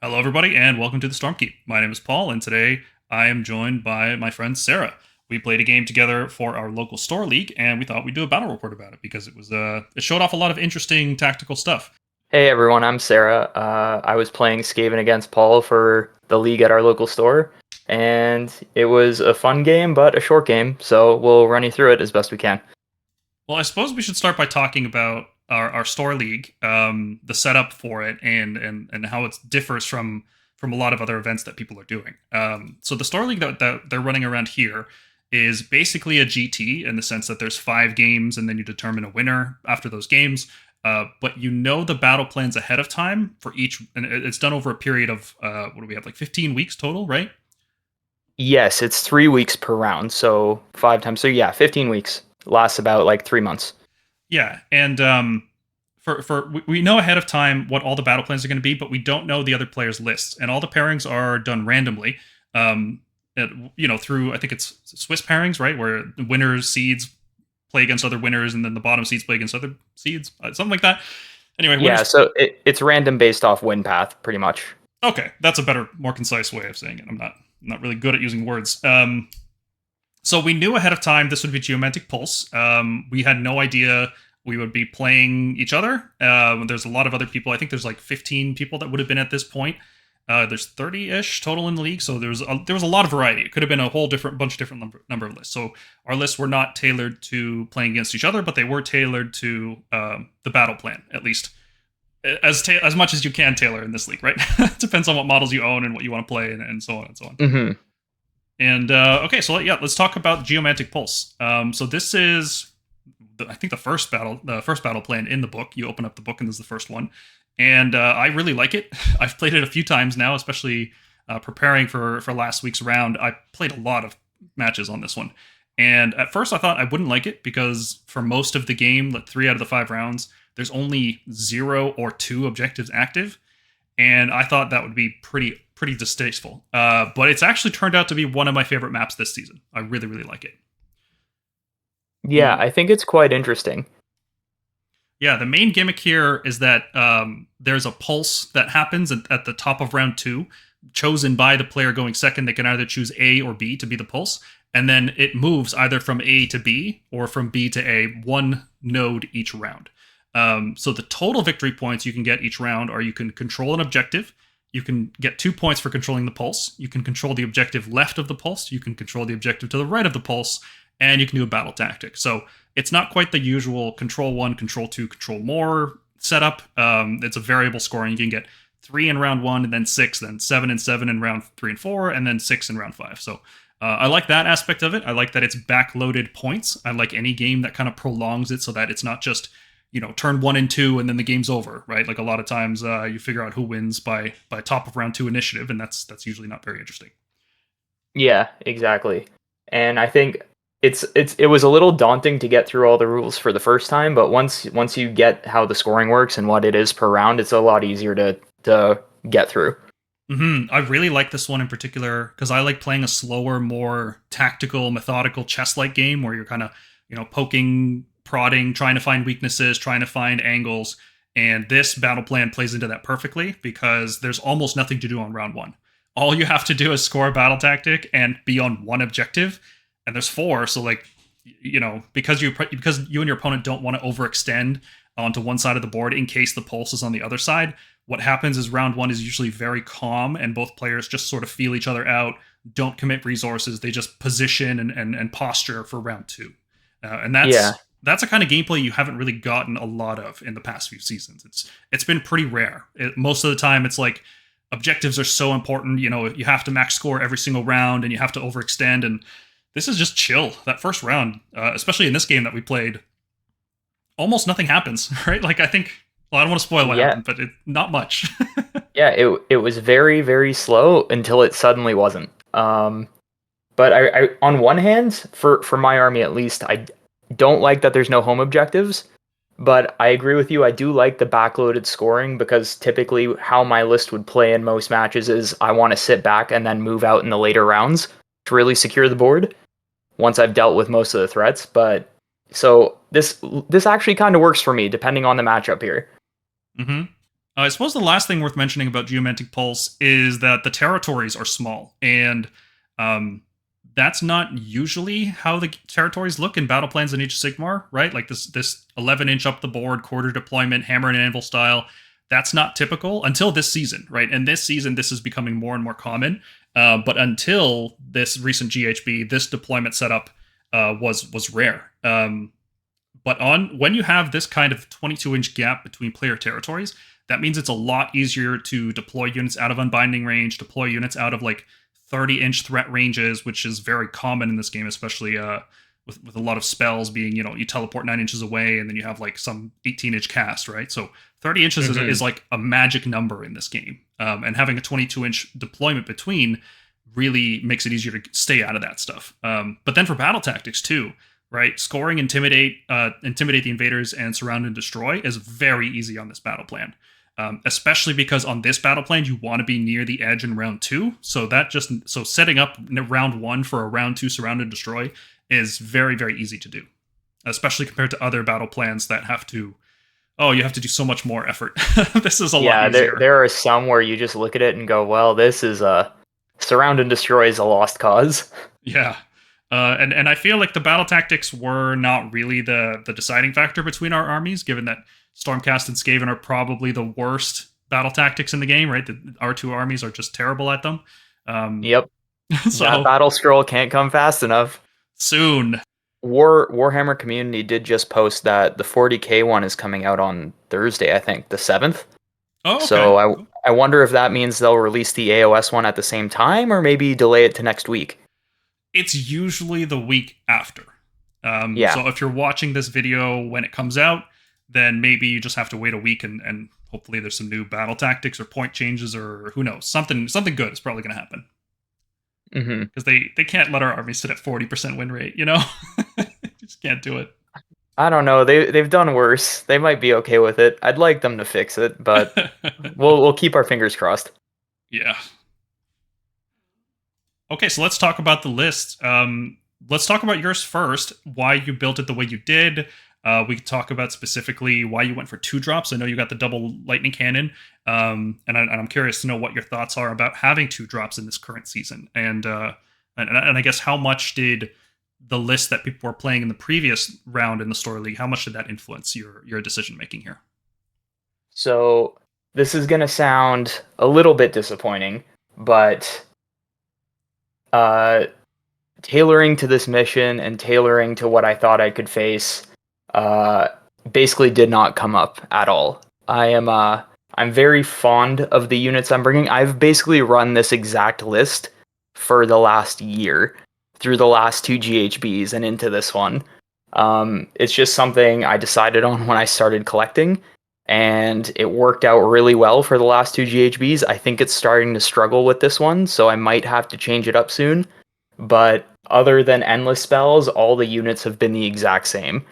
Hello, everybody, and welcome to the Stormkeep. My name is Paul, and today I am joined by my friend Sarah. We played a game together for our local store league, and we thought we'd do a battle report about it because it showed off a lot of interesting tactical stuff. Hey everyone, I'm Sarah. I was playing Skaven against Paul for the league at our local store, and it was a fun game, but a short game, so we'll run you through it as best we can. Well, I suppose we should start by talking about our store league, the setup for it, and how it differs from a lot of other events that people are doing. So the store league that they're running around here is basically a GT in the sense that there's 5 games and then you determine a winner after those games. But you know the battle plans ahead of time for each, and it's done over a period of what do we have, like 15 weeks total, right? Yes, it's 3 weeks per round, so 5 times. So yeah, 15 weeks. Lasts about like 3 months. Yeah, and we know ahead of time what all the battle plans are going to be, but we don't know the other players' lists, and all the pairings are done randomly. Through I think it's Swiss pairings, right, where the winners seeds play against other winners, and then the bottom seeds play against other seeds, something like that. Anyway, Yeah, winners. so it's random based off win path, pretty much. Okay, that's a better, more concise way of saying it. I'm not really good at using words. So we knew ahead of time this would be Geomantic Pulse. We had no idea we would be playing each other. There's a lot of other people. I think there's like 15 people that would have been at this point. There's 30-ish total in the league, so there was a lot of variety. It could have been a whole bunch of different number of lists. So our lists were not tailored to playing against each other, but they were tailored to the battle plan, at least as much as you can tailor in this league, right? It depends on what models you own and what you want to play, and so on and so on. Mm-hmm. And okay, so yeah, let's talk about Geomantic Pulse. So this is, I think, the first battle plan in the book. You open up the book, and this is the first one, and I really like it. I've played it a few times now, especially preparing for last week's round. I played a lot of matches on this one, and at first I thought I wouldn't like it because for most of the game, like 3 out of the 5 rounds, there's only 0 or 2 objectives active, and I thought that would be pretty distasteful. But it's actually turned out to be one of my favorite maps this season. I really, really like it. Yeah, The I think it's quite interesting. Yeah, the main gimmick here is that there's a pulse that happens at the top of round 2, chosen by the player going second. They can either choose A or B to be the pulse, and then it moves either from A to B or from B to A, 1 node each round. So the total victory points you can get each round are: you can control an objective, you can get 2 points for controlling the pulse, you can control the objective left of the pulse, you can control the objective to the right of the pulse, and you can do a battle tactic. So it's not quite the usual control 1, control 2, control more setup. It's a variable scoring. You can get 3 in round 1, and then 6, then 7 and 7 in round 3 and 4, and then 6 in round 5. So I like that aspect of it. I like that it's backloaded points. I like any game that kind of prolongs it so that it's not just, turn 1 and 2 and then the game's over, right? Like a lot of times you figure out who wins by top of round 2 initiative, and that's usually not very interesting. Yeah, exactly. And I think it was a little daunting to get through all the rules for the first time, but once you get how the scoring works and what it is per round, it's a lot easier to get through. I really like this one in particular because I like playing a slower, more tactical, methodical chess-like game where you're kind of, poking, prodding, trying to find weaknesses, trying to find angles. And this battle plan plays into that perfectly because there's almost nothing to do on round 1. All you have to do is score a battle tactic and be on 1 objective, and there's 4. So like, because you and your opponent don't want to overextend onto one side of the board in case the pulse is on the other side. What happens is round 1 is usually very calm, and both players just sort of feel each other out, don't commit resources, they just position and posture for round 2. And Yeah, that's a kind of gameplay you haven't really gotten a lot of in the past few seasons. It's been pretty rare. Most of the time, it's like objectives are so important. You have to max score every single round, and you have to overextend. And this is just chill. That first round, especially in this game that we played, almost nothing happens, right? Like I think. Well, I don't want to spoil what yeah, happened, but not much. yeah. It was very very slow until it suddenly wasn't. But I on one hand, for my army at least, I don't like that there's no home objectives. But I agree with you. I do like the backloaded scoring because typically how my list would play in most matches is I want to sit back and then move out in the later rounds to really secure the board once I've dealt with most of the threats. But so this actually kind of works for me depending on the matchup here. hmm I suppose the last thing worth mentioning about Geomantic Pulse is that the territories are small, and um, that's not usually how the territories look in battle plans in Age of Sigmar, right? Like this 11-inch up the board quarter deployment hammer and anvil style. That's not typical until this season, right? And this season, this is becoming more and more common. But until this recent GHB, this deployment setup was rare. But on when you have this kind of 22-inch gap between player territories, that means it's a lot easier to deploy units out of unbinding range, deploy units out of like 30-inch threat ranges, which is very common in this game, especially with a lot of spells being, you teleport 9 inches away and then you have like some 18-inch cast, right? So 30 inches is like a magic number in this game. And having a 22-inch deployment between really makes it easier to stay out of that stuff. But then for battle tactics too, right? Scoring intimidate the invaders and surround and destroy is very easy on this battle plan. Especially because on this battle plan you want to be near the edge in round 2. So setting up round 1 for a round 2 surround and destroy is very, very easy to do, especially compared to other battle plans that you have to do so much more effort. This is a lot easier. There are some where you just look at it and go, well, this is a surround and destroy is a lost cause. Yeah. And I feel like the battle tactics were not really the deciding factor between our armies, given that Stormcast and Skaven are probably the worst battle tactics in the game, right? Our two armies are just terrible at them. Yep. So that battle scroll can't come fast enough. Soon. Warhammer community did just post that the 40k one is coming out on Thursday, I think, the 7th. Oh, okay. So I wonder if that means they'll release the AOS one at the same time or maybe delay it to next week. It's usually the week after. Yeah. So if you're watching this video when it comes out, then maybe you just have to wait a week and hopefully there's some new battle tactics or point changes or who knows. Something good is probably going to happen. Because they can't let our army sit at 40% win rate, just can't do it. I don't know. They've done worse. They might be okay with it. I'd like them to fix it, but we'll keep our fingers crossed. Yeah. Okay, so let's talk about the list. Let's talk about yours first. Why you built it the way you did. We could talk about specifically why you went for 2 drops. I know you got the double lightning cannon, and I'm curious to know what your thoughts are about having 2 drops in this current season. And I guess how much did the list that people were playing in the previous round in the Story League, how much did that influence your decision making here? So this is going to sound a little bit disappointing, but tailoring to this mission and tailoring to what I thought I could face basically did not come up at all. I'm very fond of the units I'm bringing. I've basically run this exact list for the last year through the last 2 GHBs and into this one. It's just something I decided on when I started collecting, and it worked out really well for the last 2 GHBs. I think it's starting to struggle with this one, so I might have to change it up soon. But other than endless spells, all the units have been the exact same.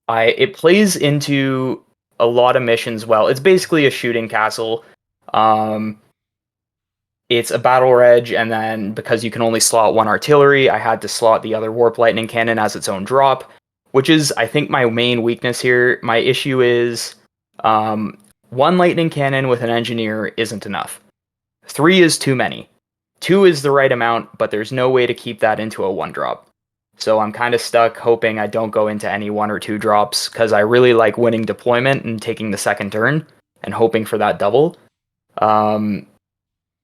It plays into a lot of missions well. It's basically a shooting castle. It's a battle reg, and then because you can only slot 1 artillery, I had to slot the other warp lightning cannon as its own drop, which is, I think, my main weakness here. My issue is 1 lightning cannon with an engineer isn't enough. 3 is too many. 2 is the right amount, but there's no way to keep that into a 1 drop. So I'm kind of stuck hoping I don't go into any 1 or 2 drops, because I really like winning deployment and taking the second turn and hoping for that double.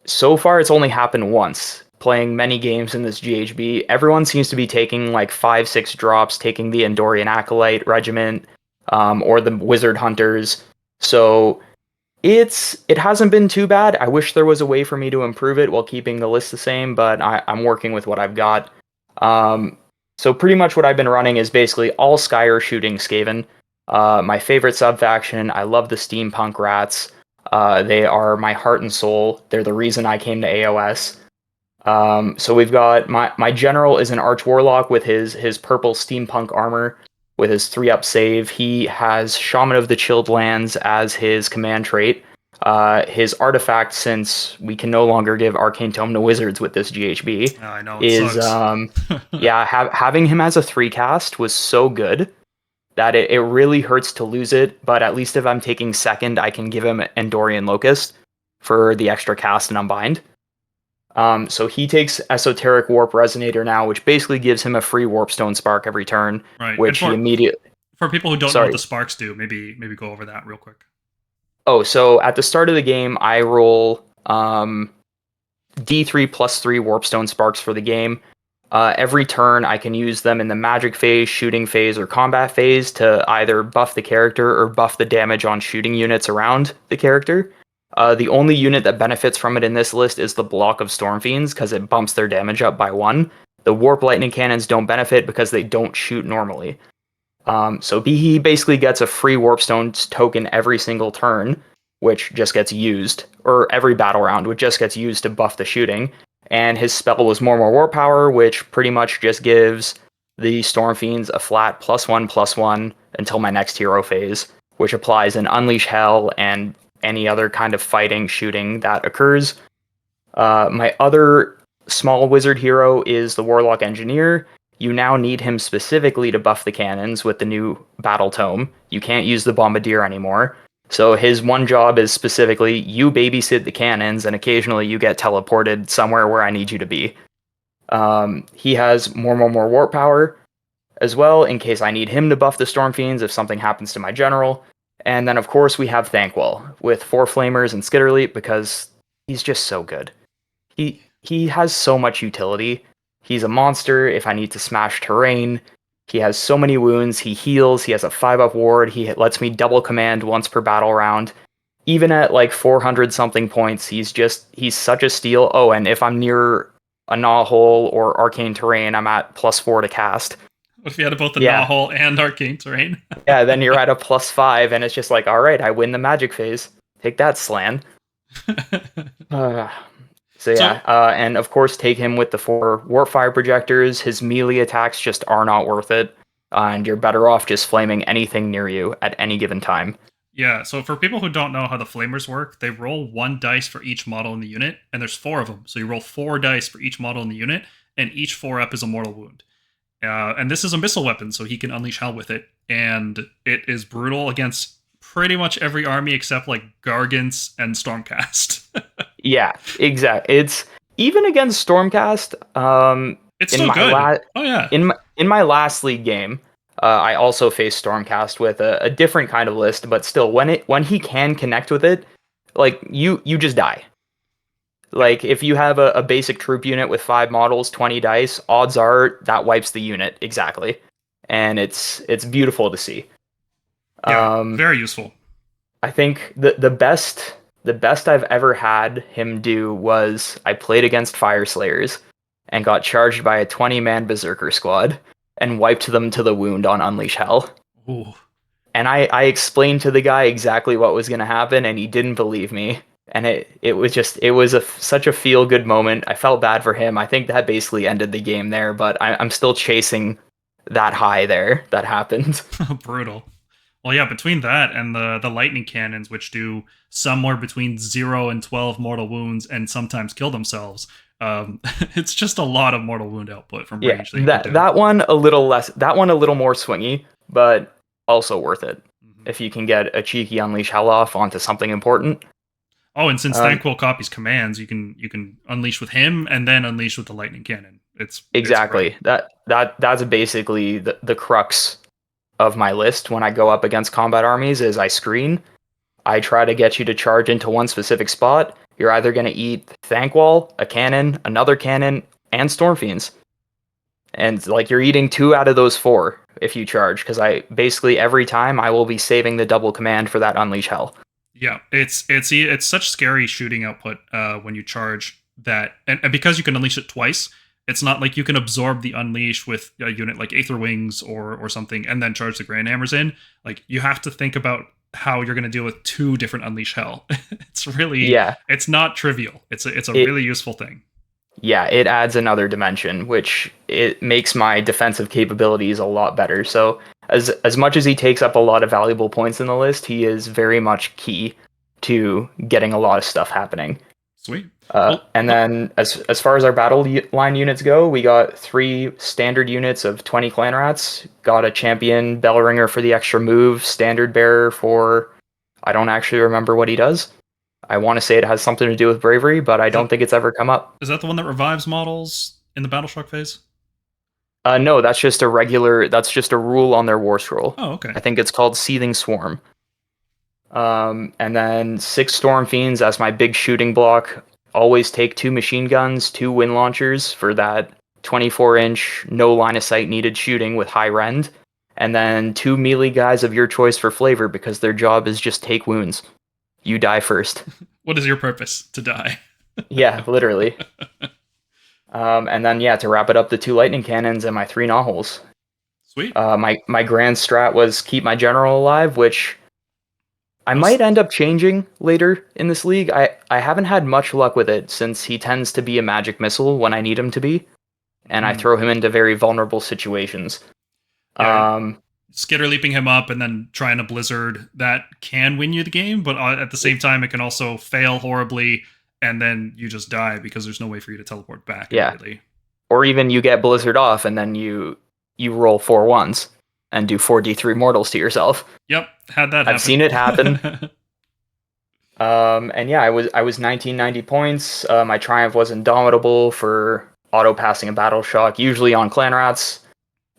So far, it's only happened once. Playing many games in this GHB, everyone seems to be taking like 5-6 drops, taking the Andorian Acolyte Regiment, or the Wizard Hunters. So it hasn't been too bad. I wish there was a way for me to improve it while keeping the list the same, but I'm working with what I've got. So pretty much what I've been running is basically all Skyr shooting Skaven. My favorite sub-faction. I love the Steampunk Rats. They are my heart and soul. They're the reason I came to AOS. So we've got my general is an Arch Warlock with his purple steampunk armor with his 3-up save. He has Shaman of the Chilled Lands as his command trait. His artifact, since we can no longer give Arcane Tome to wizards with this GHB, I know, it sucks. having him as a 3 cast was so good. that it really hurts to lose it, but at least if I'm taking second, I can give him Endorian Locust for the extra cast and unbind. So he takes Esoteric Warp Resonator now, which basically gives him a free Warpstone Spark every turn, Right. which he immediately... For people who don't know Sorry. what the sparks do, maybe go over that real quick. Oh, so at the start of the game, I roll D3 plus 3 Warpstone Sparks for the game. Every turn, I can use them in the magic phase, shooting phase, or combat phase to either buff the character or buff the damage on shooting units around the character. The only unit that benefits from it in this list is the block of Stormfiends, because it bumps their damage up by 1. The Warp Lightning Cannons don't benefit because they don't shoot normally. So he basically gets a free Warpstone token every single turn, which just gets used, or every battle round, which just gets used to buff the shooting. And his spell was more Warp Power, which pretty much just gives the Stormfiends a flat +1/+1 until my next hero phase, which applies in Unleash Hell and any other kind of fighting, shooting that occurs. My other small wizard hero is the Warlock Engineer. You now need him specifically to buff the cannons with the new Battle Tome. You can't use the Bombardier anymore. So his one job is specifically, you babysit the cannons, and occasionally you get teleported somewhere where I need you to be. He has more Warp Power as well, in case I need him to buff the Stormfiends if something happens to my general. And then, of course, we have Thankwall with 4 Flamers and Skitterleap, because he's just so good. He has so much utility. He's a monster if I need to smash terrain. He has so many wounds. He heals. He has a 5-up ward. He lets me double command once per battle round. Even at like 400 something points, he's such a steal. Oh, and if I'm near a Gnaw Hole or Arcane Terrain, I'm at +4 to cast. If you had both the Gnaw Hole and Arcane Terrain. Yeah, then you're at a +5, and it's just like, all right, I win the magic phase. Take that, Slan. And of course, take him with the 4 Warpfire Projectors. His melee attacks just are not worth it, and you're better off just flaming anything near you at any given time. Yeah, so for people who don't know how the Flamers work, they roll 1 dice for each model in the unit, and there's 4 of them. So you roll 4 dice for each model in the unit, and each 4-up is a mortal wound. And this is a missile weapon, so he can unleash hell with it. And it is brutal against pretty much every army except like Gargants and Stormcast. Yeah, exactly. It's even against Stormcast. It's still good. Oh yeah. In my last league game, I also faced Stormcast with a different kind of list, but still, when he can connect with it, like you just die. Like if you have a basic troop unit with 5 models, 20 dice, odds are that wipes the unit exactly, and it's beautiful to see. Yeah, very useful. I think the best I've ever had him do was I played against Fire Slayers and got charged by a 20-man Berserker squad and wiped them to the wound on Unleash Hell. Ooh. And I explained to the guy exactly what was going to happen, and he didn't believe me. And it was such a feel-good moment. I felt bad for him. I think that basically ended the game there, but I'm still chasing that high there that happened. Brutal. Well, yeah, between that and the lightning cannons, which do somewhere between 0 and 12 mortal wounds and sometimes kill themselves, it's just a lot of mortal wound output from range. That one a little more swingy, but also worth it if you can get a cheeky Unleash Hell off onto something important. Oh, and since Thankwall copies commands, you can unleash with him and then unleash with the lightning cannon. It's exactly that's basically the crux of my list when I go up against combat armies. Is I screen. I try to get you to charge into one specific spot. You're either going to eat Thankwall, a cannon, another cannon, and Stormfiends. And like you're eating 2 out of those 4 if you charge, because I basically every time I will be saving the double command for that Unleash Hell. Yeah, it's such scary shooting output when you charge that, and because you can unleash it twice, it's not like you can absorb the unleash with a unit like Aether Wings or something and then charge the Grand Hammers in. Like you have to think about how you're going to deal with 2 different Unleash Hell. It's really it's not trivial. It's a really useful thing. Yeah, it adds another dimension, which it makes my defensive capabilities a lot better. So as much as he takes up a lot of valuable points in the list, he is very much key to getting a lot of stuff happening. Sweet. Well, And then as far as our line units go, we got 3 standard units of 20 clan rats. Got a champion bellringer for the extra move, standard bearer for I don't actually remember what he does. I want to say it has something to do with bravery, but I is that don't think it's ever come up. is that the one that revives models in the battle shock phase? No, that's just a regular. That's just a rule on their war scroll. Oh, okay. I think it's called Seething Swarm. And then 6 Storm Fiends as my big shooting block. Always take 2 machine guns, 2 wind launchers for that 24-inch, no line of sight needed shooting with high rend. And then 2 melee guys of your choice for flavor because their job is just take wounds. You die first. What is your purpose? To die. Yeah, literally. And then, yeah, to wrap it up, the 2 lightning cannons and my 3 Nahals. Sweet. My grand strat was keep my general alive, which I might end up changing later in this league. I haven't had much luck with it since he tends to be a magic missile when I need him to be, and I throw him into very vulnerable situations. Yeah, skitter leaping him up and then trying to blizzard, that can win you the game, but at the same time it can also fail horribly and then you just die because there's no way for you to teleport back immediately. Or even you get blizzard off and then you roll 4 1s and do 4d3 mortals to yourself. Yep, had that happen. I've seen it happen. And yeah, I was 1990 points. My triumph was indomitable for auto passing a battle shock, usually on clan rats,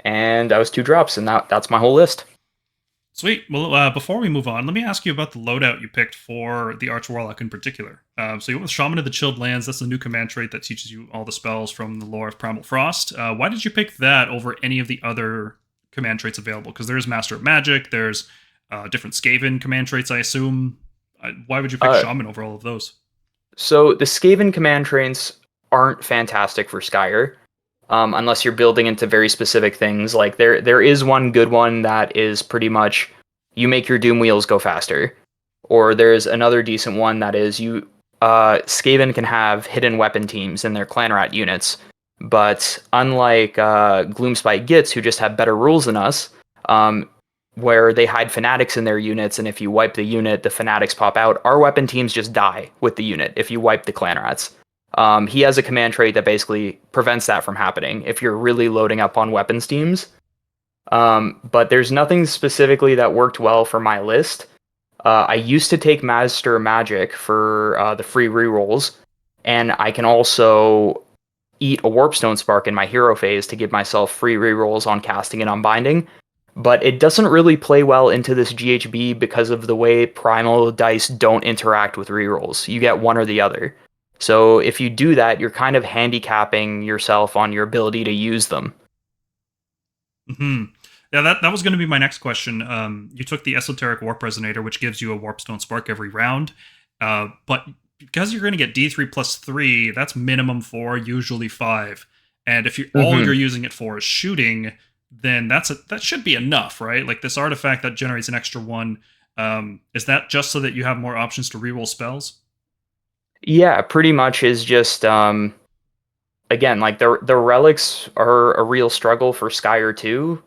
and I was 2 drops, and that's my whole list. Sweet. Well, before we move on, let me ask you about the loadout you picked for the Arch Warlock in particular. So you went with Shaman of the Chilled Lands. That's the new command trait that teaches you all the spells from the lore of Primal Frost. Why did you pick that over any of the other command traits available? Because there's Master of Magic, there's different Skaven command traits, I assume. Why would you pick Shaman over all of those? So the Skaven command traits aren't fantastic for Skyer, unless you're building into very specific things. Like there is one good one that is pretty much you make your Doom Wheels go faster, or there's another decent one that is you. Skaven can have hidden weapon teams in their clan rat units, but unlike Gloomspite Gits, who just have better rules than us, where they hide fanatics in their units, and if you wipe the unit, the fanatics pop out. Our weapon teams just die with the unit if you wipe the clan rats. He has a command trait that basically prevents that from happening if you're really loading up on weapons teams. But there's nothing specifically that worked well for my list. I used to take Master Magic for the free rerolls, and I can also eat a Warpstone Spark in my hero phase to give myself free rerolls on casting and unbinding. But it doesn't really play well into this GHB because of the way primal dice don't interact with rerolls. You get one or the other. So if you do that, you're kind of handicapping yourself on your ability to use them. Yeah, that was going to be my next question. You took the Esoteric Warp Resonator, which gives you a Warpstone Spark every round. But because you're going to get D3 plus 3, that's minimum 4, usually 5. And if all you're using it for is shooting, then that should be enough, right? Like this artifact that generates an extra 1, is that just so that you have more options to reroll spells? Yeah, pretty much is just again, like the relics are a real struggle for Skyer too.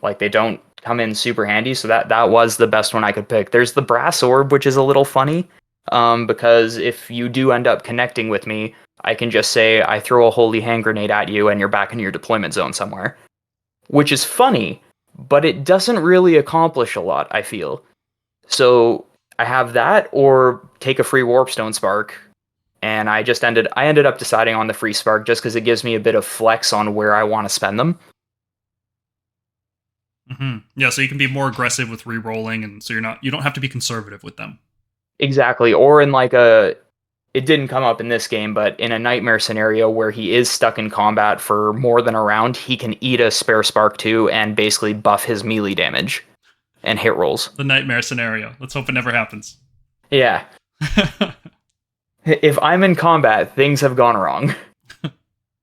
Like they don't come in super handy, so that was the best one I could pick. There's the Brass Orb, which is a little funny, because if you do end up connecting with me, I can just say I throw a holy hand grenade at you and you're back in your deployment zone somewhere. Which is funny, but it doesn't really accomplish a lot, I feel. So I have that or take a free Warpstone Spark, and I ended up deciding on the free Spark just because it gives me a bit of flex on where I want to spend them. Yeah, so you can be more aggressive with re-rolling, and so you don't have to be conservative with them. Exactly, or in like it didn't come up in this game, but in a nightmare scenario where he is stuck in combat for more than a round, he can eat a spare Spark 2 and basically buff his melee damage and hit rolls. The nightmare scenario. Let's hope it never happens. Yeah. If I'm in combat, things have gone wrong.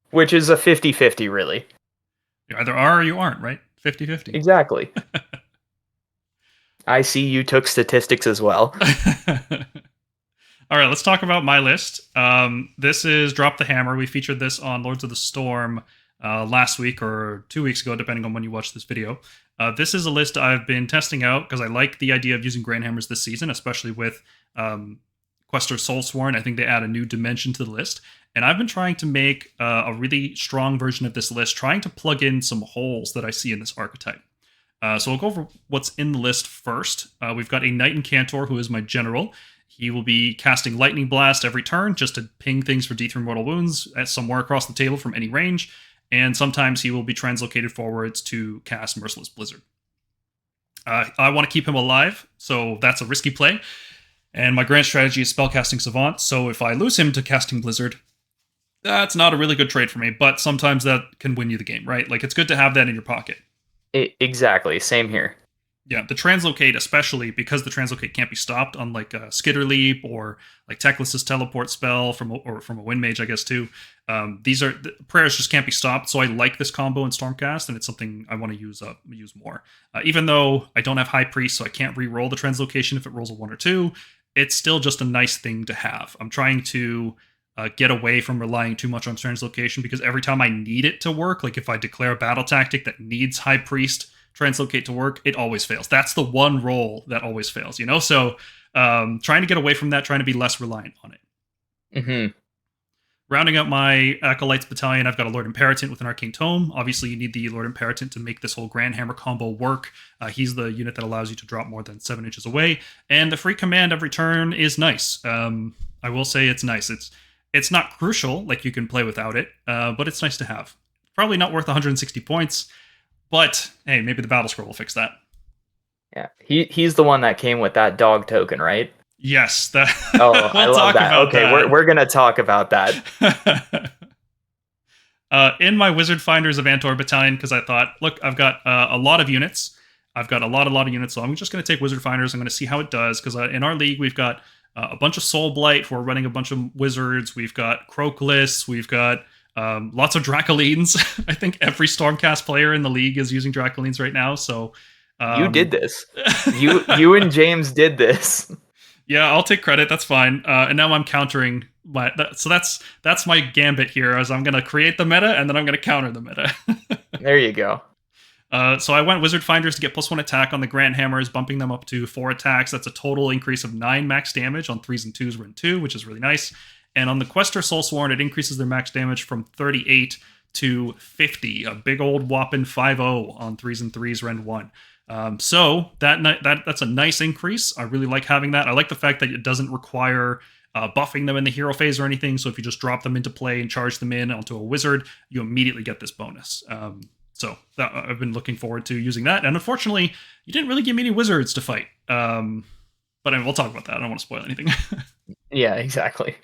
Which is a 50-50, really. You either are or you aren't, right? 50-50. Exactly. I see you took statistics as well. All right, let's talk about my list. This is Drop the Hammer. We featured this on Lords of the Storm last week or 2 weeks ago, depending on when you watch this video. This is a list I've been testing out because I like the idea of using Grand Hammers this season, especially with Quester Soulsworn. I think they add a new dimension to the list. And I've been trying to make a really strong version of this list, trying to plug in some holes that I see in this archetype. So I'll go over what's in the list first. We've got a Knight Incantor, who is my general. He will be casting Lightning Blast every turn just to ping things for D3 mortal wounds at somewhere across the table from any range. And sometimes he will be translocated forwards to cast Merciless Blizzard. I want to keep him alive, so that's a risky play. And my grand strategy is Spellcasting Savant, so if I lose him to casting Blizzard, that's not a really good trade for me, but sometimes that can win you the game, right? Like, it's good to have that in your pocket. Exactly, same here. Yeah, the Translocate, especially because the Translocate can't be stopped, unlike Skitter Leap or like Teclis's Teleport spell from a Wind Mage, I guess, too. Prayers just can't be stopped, so I like this combo in Stormcast, and it's something I want to use more. Even though I don't have High Priest, so I can't re-roll the Translocation if it rolls a 1 or 2, it's still just a nice thing to have. I'm trying to get away from relying too much on Translocation, because every time I need it to work, like if I declare a battle tactic that needs High Priest Translocate to work, it always fails. That's the one roll that always fails, you know? So trying to get away from that, trying to be less reliant on it. Mm-hmm. Rounding out my Acolytes Battalion, I've got a Lord Imperatant with an Arcane Tome. Obviously, you need the Lord Imperatant to make this whole Grand Hammer combo work. He's the unit that allows you to drop more than 7 inches away. And the free command every turn is nice. I will say it's nice. It's not crucial, like you can play without it, but it's nice to have. Probably not worth 160 points, but hey, maybe the Battle Scroll will fix that. Yeah, he's the one that came with that dog token, right? Yes. Oh, I love that. Okay, we're gonna talk about that. In my Wizard Finders of Antor Battalion, because I thought, look, I've got a lot of units. I've got a lot of units, so I'm just going to take Wizard Finders. I'm going to see how it does, because in our league, we've got a bunch of Soul Blight. We're running a bunch of Wizards. We've got Croclus. We've got lots of Dracolines. I think every Stormcast player in the league is using Dracolines right now. So you did this. You and James did this. Yeah, I'll take credit. That's fine. And now I'm countering so that's my gambit here. As I'm going to create the meta, and then I'm going to counter the meta. There you go. So I went Wizard Finders to get +1 attack on the Grand Hammers, bumping them up to 4 attacks. That's a total increase of 9 max damage on 3s and 2s. We're in 2, which is really nice. And on the Quester Soulsworn, it increases their max damage from 38 to 50. A big old whopping 5-0 on 3s and 3s, Rend 1. So that's a nice increase. I really like having that. I like the fact that it doesn't require buffing them in the hero phase or anything. So if you just drop them into play and charge them in onto a wizard, you immediately get this bonus. So I've been looking forward to using that. And unfortunately, you didn't really give me any wizards to fight. But we'll talk about that. I don't want to spoil anything. Yeah, exactly.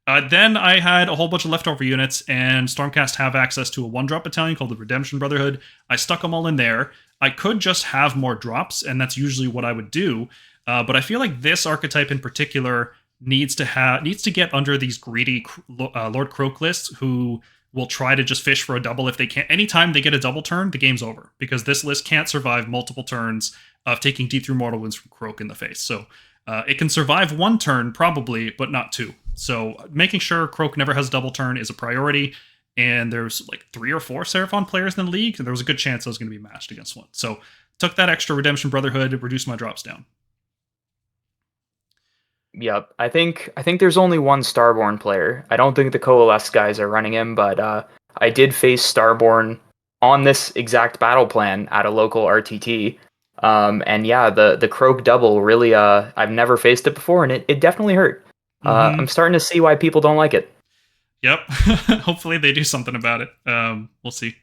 Then I had a whole bunch of leftover units, and Stormcast have access to a 1-drop battalion called the Redemption Brotherhood. I stuck them all in there. I could just have more drops, and that's usually what I would do. But I feel like this archetype in particular needs to get under these greedy Lord Croclus who will try to just fish for a double if they can. Anytime they get a double turn, the game's over, because this list can't survive multiple turns of taking D3 mortal wounds from Croak in the face. So it can survive 1 turn probably, but not 2. So making sure Croak never has a double turn is a priority. And there's like 3 or 4 Seraphon players in the league, and there was a good chance I was going to be matched against one. So took that extra Redemption Brotherhood, reduced my drops down. Yep, I think there's only one Starborn player. I don't think the Coalesce guys are running him, but I did face Starborn on this exact battle plan at a local RTT. And yeah, the Croak double really, I've never faced it before, and it definitely hurt. I'm starting to see why people don't like it. Yep. Hopefully they do something about it. We'll see.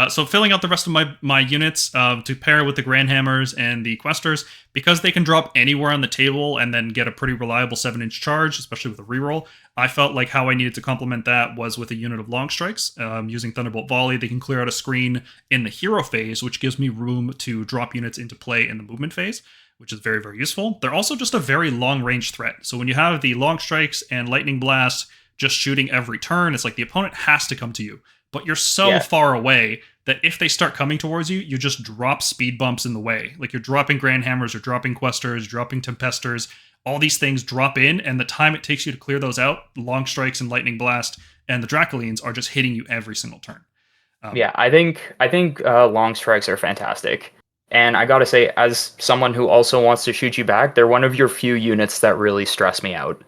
So filling out the rest of my units to pair with the Grand Hammers and the Questers, because they can drop anywhere on the table and then get a pretty reliable 7-inch charge, especially with a reroll. I felt like how I needed to complement that was with a unit of Long Strikes. Using Thunderbolt Volley, they can clear out a screen in the hero phase, which gives me room to drop units into play in the movement phase, which is very, very useful. They're also just a very long-range threat. So when you have the Long Strikes and Lightning Blast just shooting every turn, it's like the opponent has to come to you. But you're so far away that if they start coming towards you, you just drop speed bumps in the way. Like you're dropping Grand Hammers, or dropping Questers, dropping Tempesters. All these things drop in, and the time it takes you to clear those out, Long Strikes and Lightning Blast and the Dracolines are just hitting you every single turn. I think Long Strikes are fantastic. And I gotta say, as someone who also wants to shoot you back, they're one of your few units that really stress me out.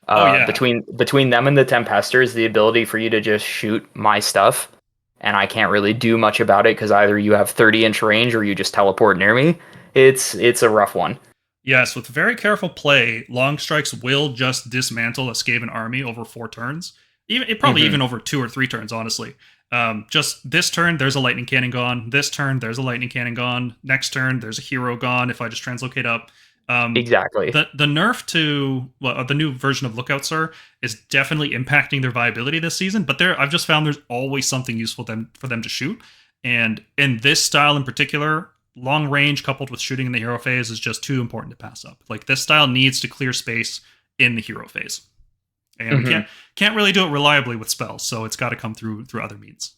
Oh yeah. Between them and the Tempesters, the ability for you to just shoot my stuff, and I can't really do much about it because either you have 30-inch range or you just teleport near me. It's a rough one. Yes, with very careful play, long strikes will just dismantle a Skaven army over 4 turns. Probably Hmm. even over 2 or 3 turns, honestly. Just this turn, there's a lightning cannon gone. This turn, there's a lightning cannon gone. Next turn, there's a hero gone. If I just translocate up, Exactly. the nerf to the new version of Lookout Sir is definitely impacting their viability this season. But I've just found there's always something useful for them to shoot. And in this style in particular, long range coupled with shooting in the hero phase is just too important to pass up. Like this style needs to clear space in the hero phase, and we Hmm. can't really do it reliably with spells, so it's got to come through other means.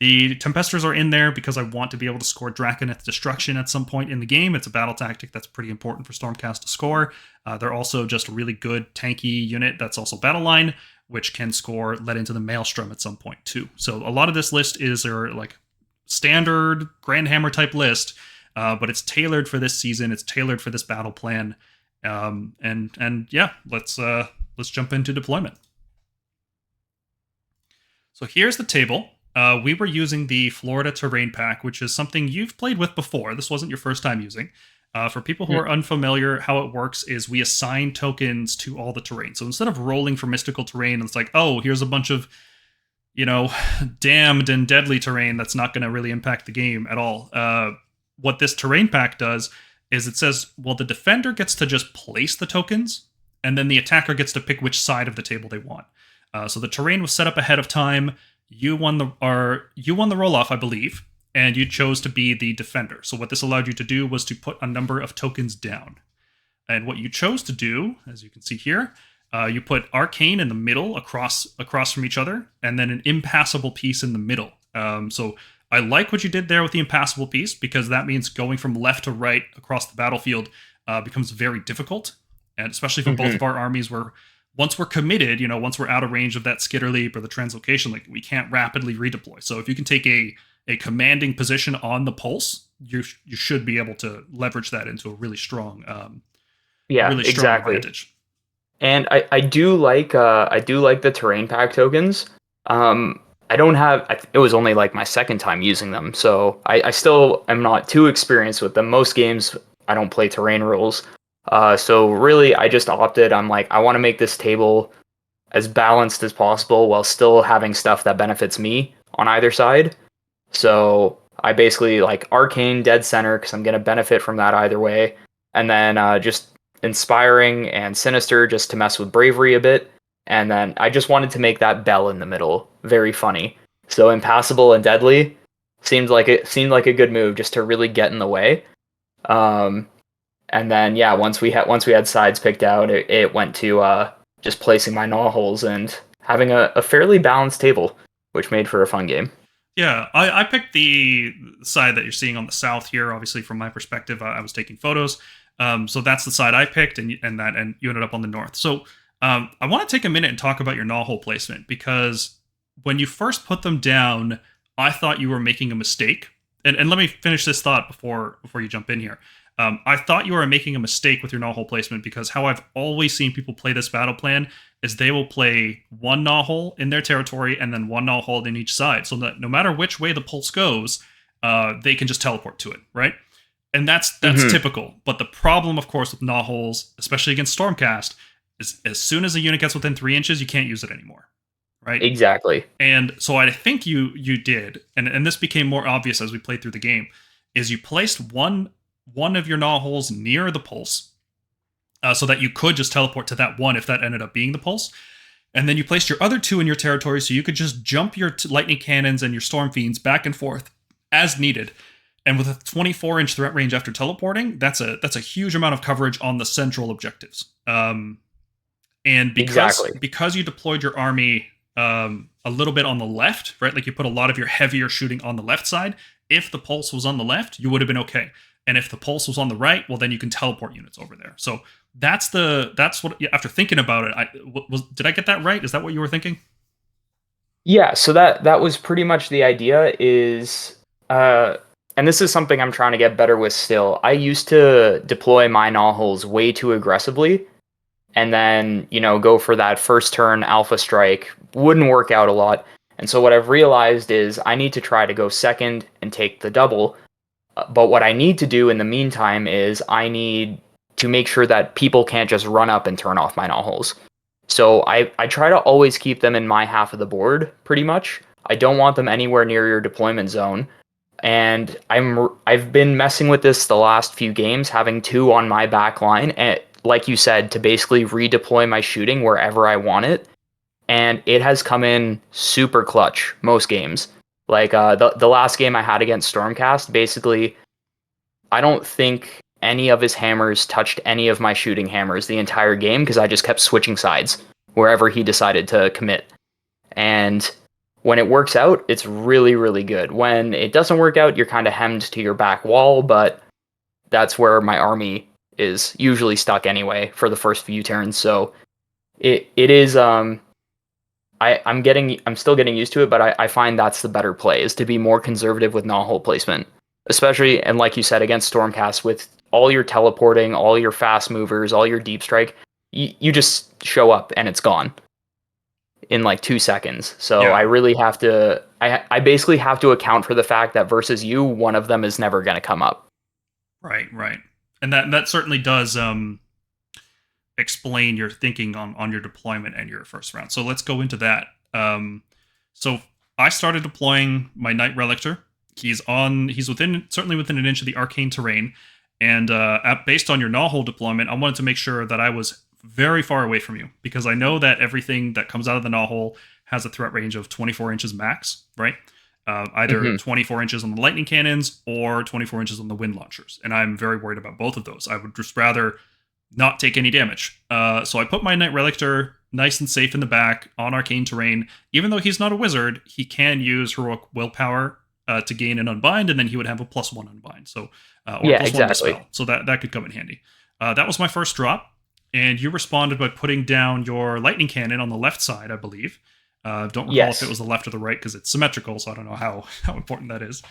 The Tempesters are in there because I want to be able to score Draconeth Destruction at some point in the game. It's a battle tactic that's pretty important for Stormcast to score. They're also just a really good tanky unit that's also battle line, which can score Let Into the Maelstrom at some point too. So a lot of this list is their like standard Grand Hammer type list, but it's tailored for this season. It's tailored for this battle plan, and yeah, let's jump into deployment. So here's the table. We were using the Florida Terrain Pack, which is something you've played with before. This wasn't your first time using. For people who are unfamiliar, how it works is we assign tokens to all the terrain. So instead of rolling for mystical terrain, it's like, oh, here's a bunch of, damned and deadly terrain that's not going to really impact the game at all. What this terrain pack does is it says, well, the defender gets to just place the tokens, and then the attacker gets to pick which side of the table they want. So the terrain was set up ahead of time. You won the roll off, I believe, and you chose to be the defender. So what this allowed you to do was to put a number of tokens down. And what you chose to do, as you can see here, you put arcane in the middle across from each other, and then an impassable piece in the middle. So I like what you did there with the impassable piece because that means going from left to right across the battlefield becomes very difficult, and especially for both Hmm. of our armies where once we're committed, once we're out of range of that skitter leap or the translocation, like we can't rapidly redeploy. So if you can take a commanding position on the pulse, you should be able to leverage that into a Yeah, really strong exactly. advantage. And I do like the terrain pack tokens. I don't have it was only like my second time using them, so I still am not too experienced with them. Most games I don't play terrain rules. So really I just opted, I'm like, I want to make this table as balanced as possible while still having stuff that benefits me on either side. So I basically like arcane dead center because I'm gonna benefit from that either way, and then just inspiring and sinister just to mess with bravery a bit, and then I just wanted to make that bell in the middle very funny. So impassable and deadly seemed like a good move just to really get in the way. Um, and then yeah, once we had sides picked out, it went to just placing my gnaw holes and having a fairly balanced table, which made for a fun game. Yeah, I picked the side that you're seeing on the south here. Obviously, from my perspective, I was taking photos, so that's the side I picked, and you ended up on the north. So I want to take a minute and talk about your gnaw hole placement because when you first put them down, I thought you were making a mistake. And let me finish this thought before you jump in here. I thought you were making a mistake with your gnaw hole placement because how I've always seen people play this battle plan is they will play one gnaw hole in their territory and then one gnaw hole in each side. So that no matter which way the pulse goes, they can just teleport to it, right? And that's Hmm. typical. But the problem, of course, with gnaw holes, especially against Stormcast, is as soon as a unit gets within 3 inches, you can't use it anymore, right? Exactly. And so I think you did, and this became more obvious as we played through the game, is you placed one of your gnaw holes near the pulse, so that you could just teleport to that one if that ended up being the pulse. And then you placed your other two in your territory so you could just jump your lightning cannons and your storm fiends back and forth as needed. And with a 24-inch threat range after teleporting, that's a huge amount of coverage on the central objectives. And Exactly. because you deployed your army a little bit on the left, right? Like you put a lot of your heavier shooting on the left side. If the pulse was on the left, you would have been okay. And if the pulse was on the right, well, then you can teleport units over there. So that's what. After thinking about it, did I get that right? Is that what you were thinking? Yeah, so that was pretty much the idea is uh and this is something I'm trying to get better with still. I used to deploy my null holes way too aggressively, and then go for that first turn alpha strike. Wouldn't work out a lot. And so what I've realized is I need to try to go second and take the double. But what I need to do in the meantime is I need to make sure that people can't just run up and turn off my null holes. So I try to always keep them in my half of the board, pretty much. I don't want them anywhere near your deployment zone. And I've been messing with this the last few games, having two on my back line, and like you said, to basically redeploy my shooting wherever I want it. And it has come in super clutch most games. Like the last game I had against Stormcast, basically, I don't think any of his hammers touched any of my shooting hammers the entire game because I just kept switching sides wherever he decided to commit. And when it works out, it's really, really good. When it doesn't work out, you're kind of hemmed to your back wall, but that's where my army is usually stuck anyway for the first few turns. So it is I'm still getting used to it, but I find that's the better play, is to be more conservative with null hole placement. Especially, and like you said, against Stormcast, with all your teleporting, all your fast movers, all your deep strike, you just show up and it's gone in like 2 seconds. So Yeah. I really have to I basically have to account for the fact that versus you, one of them is never gonna come up. Right. And that certainly does explain your thinking on your deployment and your first round. So let's go into that. So I started deploying my Knight Relictor. He's certainly within an inch of the arcane terrain, and based on your null hole deployment, I wanted to make sure that I was very far away from you, because I know that everything that comes out of the null hole has a threat range of 24 inches max, right? Either 24 inches on the lightning cannons or 24 inches on the wind launchers, and I'm very worried about both of those. I would just rather not take any damage. So I put my Knight Relictor nice and safe in the back on arcane terrain. Even though he's not a wizard, he can use heroic willpower to gain an unbind, and then he would have a +1 unbind. So or Yeah, +1 exactly. dispel. So that could come in handy. That was my first drop, and you responded by putting down your lightning cannon on the left side, I believe. Don't recall if it was the left or the right because it's symmetrical, so I don't know how important that is.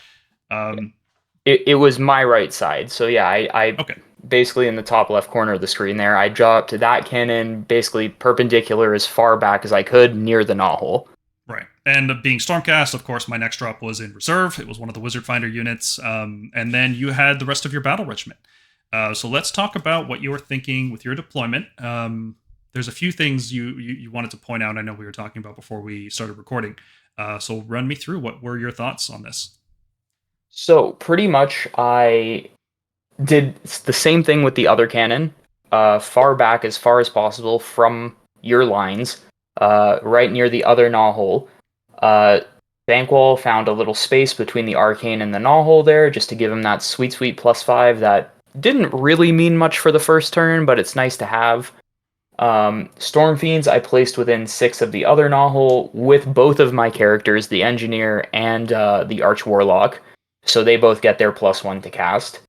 It was my right side. So yeah, I Okay. basically in the top left corner of the screen there, I dropped that cannon basically perpendicular as far back as I could near the null hole. Right. And being Stormcast, of course, my next drop was in reserve. It was one of the Wizard Finder units. And then you had the rest of your battle regiment. So let's talk about what you were thinking with your deployment. There's a few things you wanted to point out. I know we were talking about before we started recording. So run me through. What were your thoughts on this? So pretty much I did the same thing with the other cannon, far back as far as possible from your lines, right near the other null hole. Bankwall found a little space between the arcane and the null hole there, just to give him that sweet +5 that didn't really mean much for the first turn, but it's nice to have. Storm Fiends I placed within 6 of the other null hole with both of my characters, the Engineer and the Arch Warlock, so they both get their +1 to cast.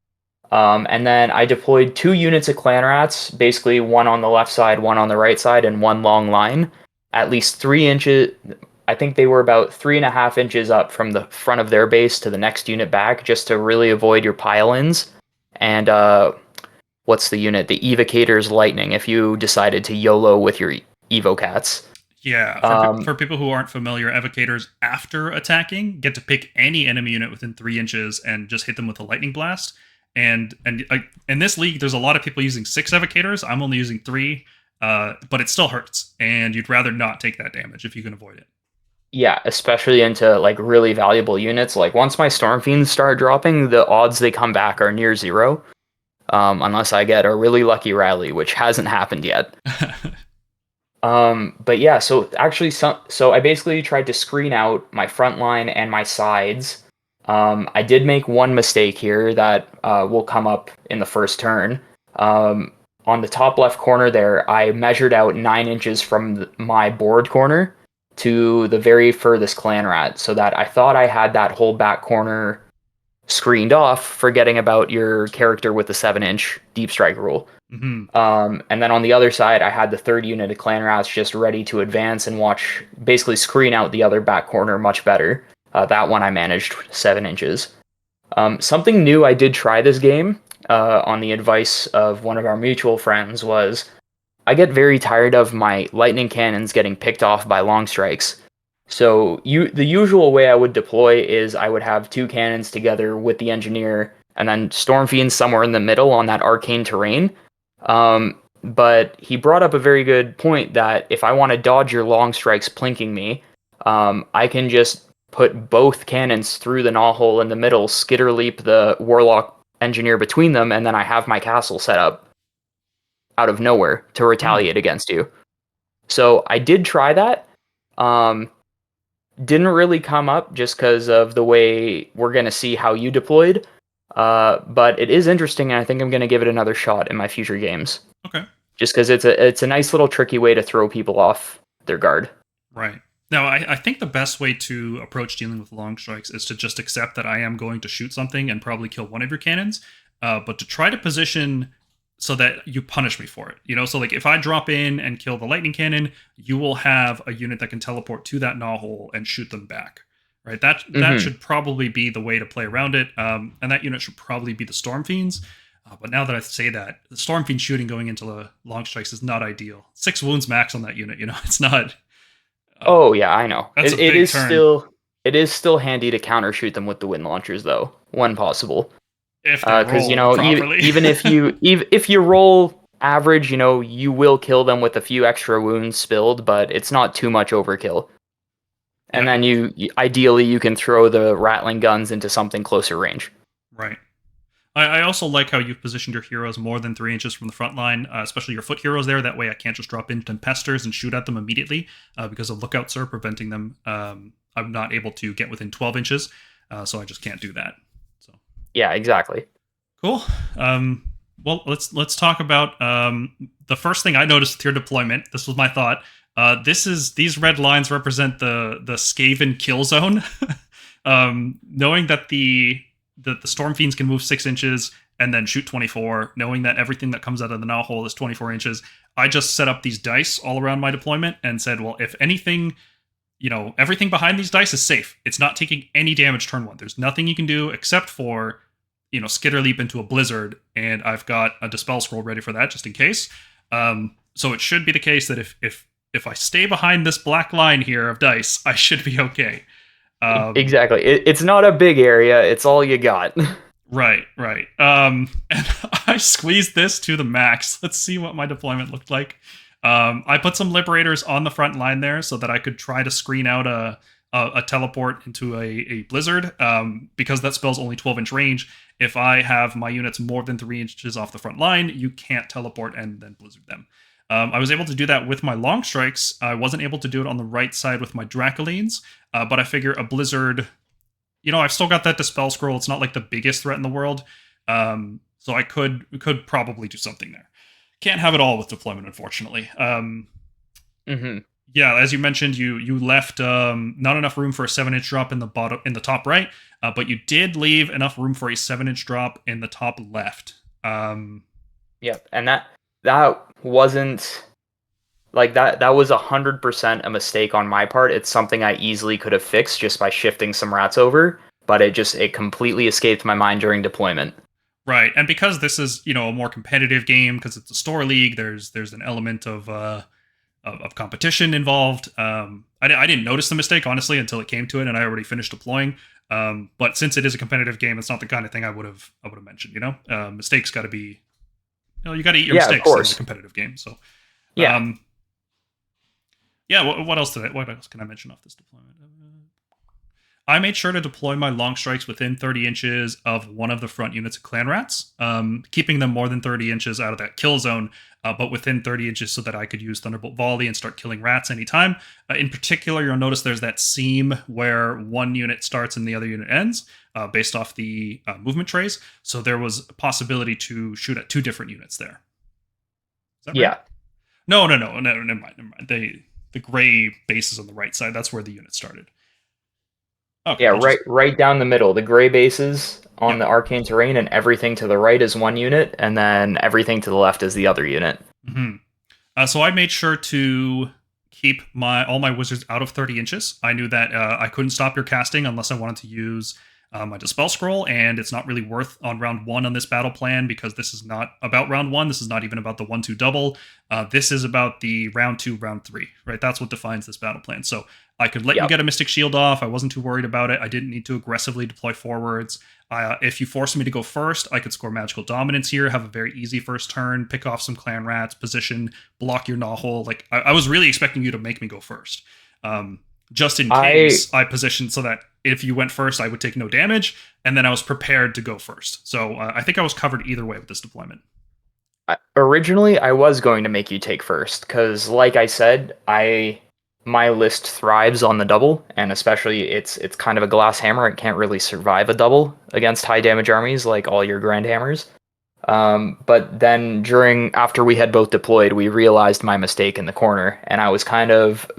And then I deployed 2 units of Clan Rats, basically one on the left side, one on the right side, and one long line, at least 3 inches. I think they were about 3.5 inches up from the front of their base to the next unit back, just to really avoid your pile-ins. And what's the unit? The Evocator's Lightning, if you decided to YOLO with your Evocats. Yeah, for people who aren't familiar, Evocators, after attacking, get to pick any enemy unit within 3 inches and just hit them with a lightning blast. And in this league, there's a lot of people using 6 Evocators. I'm only using 3, but it still hurts, and you'd rather not take that damage if you can avoid it. Yeah, especially into like really valuable units. Like once my Storm Fiends start dropping, the odds they come back are near 0, unless I get a really lucky rally, which hasn't happened yet. But yeah, so actually, so I basically tried to screen out my front line and my sides. I did make one mistake here that will come up in the first turn. On the top left corner there, I measured out 9 inches from my board corner to the very furthest Clan Rat, so that I thought I had that whole back corner screened off, forgetting about your character with the 7-inch deep strike rule. Mm-hmm. And then on the other side, I had the 3rd unit of Clan Rats just ready to advance and basically screen out the other back corner much better. That one I managed 7 inches. Something new I did try this game on the advice of one of our mutual friends was I get very tired of my lightning cannons getting picked off by long strikes. So the usual way I would deploy is I would have two cannons together with the engineer and then storm fiends somewhere in the middle on that arcane terrain. But he brought up a very good point that if I want to dodge your long strikes plinking me, I can just put both cannons through the gnaw hole in the middle, skitter leap the warlock engineer between them, and then I have my castle set up out of nowhere to Hmm. retaliate against you. So I did try that. Um, didn't really come up just because of the way we're going to see how you deployed. But it is interesting, and I think I'm going to give it another shot in my future games. Okay. Just because it's a nice little tricky way to throw people off their guard. Right. Now, I think the best way to approach dealing with long strikes is to just accept that I am going to shoot something and probably kill one of your cannons, but to try to position so that you punish me for it. So like if I drop in and kill the lightning cannon, you will have a unit that can teleport to that gnaw hole and shoot them back. Right. That Hmm. should probably be the way to play around it, and that unit should probably be the Storm Fiends. But now that I say that, the Storm Fiend shooting going into the long strikes is not ideal. 6 wounds max on that unit. It's not. Uh, Oh yeah, I know. that's a It big is turn still handy to counter shoot them with the wind launchers though, when possible. if they Because roll properly. even if you roll average, you will kill them with a few extra wounds spilled, but it's not too much overkill. And Yeah, then ideally you can throw the rattling guns into something closer range. right. I also like how you've positioned your heroes more than 3 inches from the front line, especially your foot heroes there. That way I can't just drop in Tempesters and shoot at them immediately because of lookouts are preventing them. I'm not able to get within 12 inches, so I just can't do that. So Yeah, exactly. cool. Well, let's talk about the first thing I noticed with your deployment. This was my thought. These red lines represent the Skaven kill zone. Knowing that the Storm Fiends can move 6 inches and then shoot 24, knowing that everything that comes out of the gnaw hole is 24 inches, I just set up these dice all around my deployment and said, well, if anything, everything behind these dice is safe. It's not taking any damage turn one. There's nothing you can do except for skitter leap into a blizzard, and I've got a dispel scroll ready for that just in case. So it should be the case that if I stay behind this black line here of dice, I should be okay. Exactly. It's not a big area. It's all you got. Right, right. And I squeezed this to the max. Let's see what my deployment looked like. I put some liberators on the front line there so that I could try to screen out a teleport into a blizzard. Because that spell's only 12-inch range. If I have my units more than 3 inches off the front line, you can't teleport and then blizzard them. I was able to do that with my long strikes. I wasn't able to do it on the right side with my Dracolines, but I figure a blizzard. I've still got that dispel scroll. It's not like the biggest threat in the world, so I could probably do something there. Can't have it all with deployment, unfortunately. Hmm. Yeah, as you mentioned, you left not enough room for a 7-inch drop in the top right, but you did leave enough room for a 7-inch drop in the top left. Yep. And that wasn't like that was 100% a mistake on my part. It's something I easily could have fixed just by shifting some rats over, but it completely escaped my mind during deployment. Right, and because this is a more competitive game because it's a store league, there's an element of competition involved. I didn't notice the mistake honestly until it came to it, and I already finished deploying. But since it is a competitive game, it's not the kind of thing I would have mentioned. Mistakes got to be. You got to eat your Yeah, of mistakes in a course. competitive game. So, Yeah. um, yeah. What else What else can I mention off this deployment? I made sure to deploy my long strikes within 30 inches of one of the front units of clan rats, keeping them more than 30 inches out of that kill zone, but within 30 inches so that I could use Thunderbolt Volley and start killing rats anytime. In particular, you'll notice there's that seam where one unit starts and the other unit ends, based off the movement trays. So there was a possibility to shoot at two different units there. Is that right? Yeah. No. Never mind. Never mind. The gray base is on the right side. That's where the unit started. Okay, Yeah, I'll just. right down the middle. The gray bases on Yep. the arcane terrain, and everything to the right is one unit, and then everything to the left is the other unit. Mm-hmm. So I made sure to keep all my wizards out of 30 inches. I knew that I couldn't stop your casting unless I wanted to use my Dispel Scroll, and it's not really worth on round 1 on this battle plan because this is not about round 1. This is not even about the 1-2 double. This is about the round 2, round 3, right? That's what defines this battle plan. So I could let you get a Mystic Shield off. I wasn't too worried about it. I didn't need to aggressively deploy forwards. If you forced me to go first, I could score Magical Dominance here, have a very easy first turn, pick off some Clan Rats, position, block your Gnaw. Like, I was really expecting you to make me go first. Just in case I positioned so that if you went first, I would take no damage, and then I was prepared to go first. So I think I was covered either way with this deployment. Originally, I was going to make you take first, because like I said, my list thrives on the double, and especially it's kind of a glass hammer. It can't really survive a double against high damage armies like all your Grand Hammers. But then after we had both deployed, we realized my mistake in the corner, and I was kind of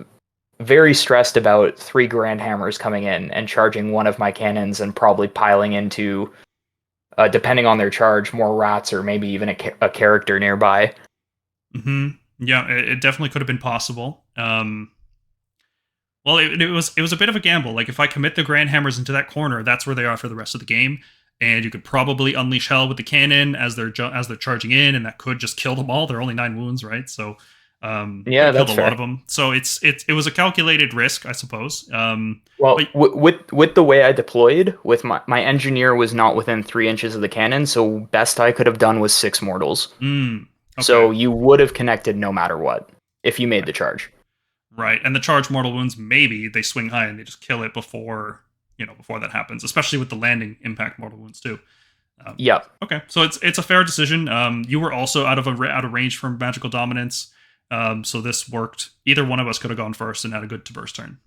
very stressed about 3 Grand Hammers coming in and charging one of my cannons and probably piling into, depending on their charge, more rats or maybe even a character nearby. Yeah, it definitely could have been possible. Well, it was a bit of a gamble. Like, if I commit the Grand Hammers into that corner, that's where they are for the rest of the game. And you could probably unleash hell with the cannon as they're charging in, and that could just kill them all. They're only 9 wounds, right? So yeah, that's killed a lot of them. So it was a calculated risk, I suppose. With the way I deployed, with my engineer was not within 3 inches of the cannon, so best I could have done was 6 mortals. Okay. So you would have connected no matter what if you made the charge. Right, and the charge mortal wounds, maybe they swing high and they just kill it before that happens, especially with the landing impact mortal wounds too. Yeah. Okay, so it's a fair decision. You were also out of range from Magical Dominance, so this worked. Either one of us could have gone first and had a good traverse turn.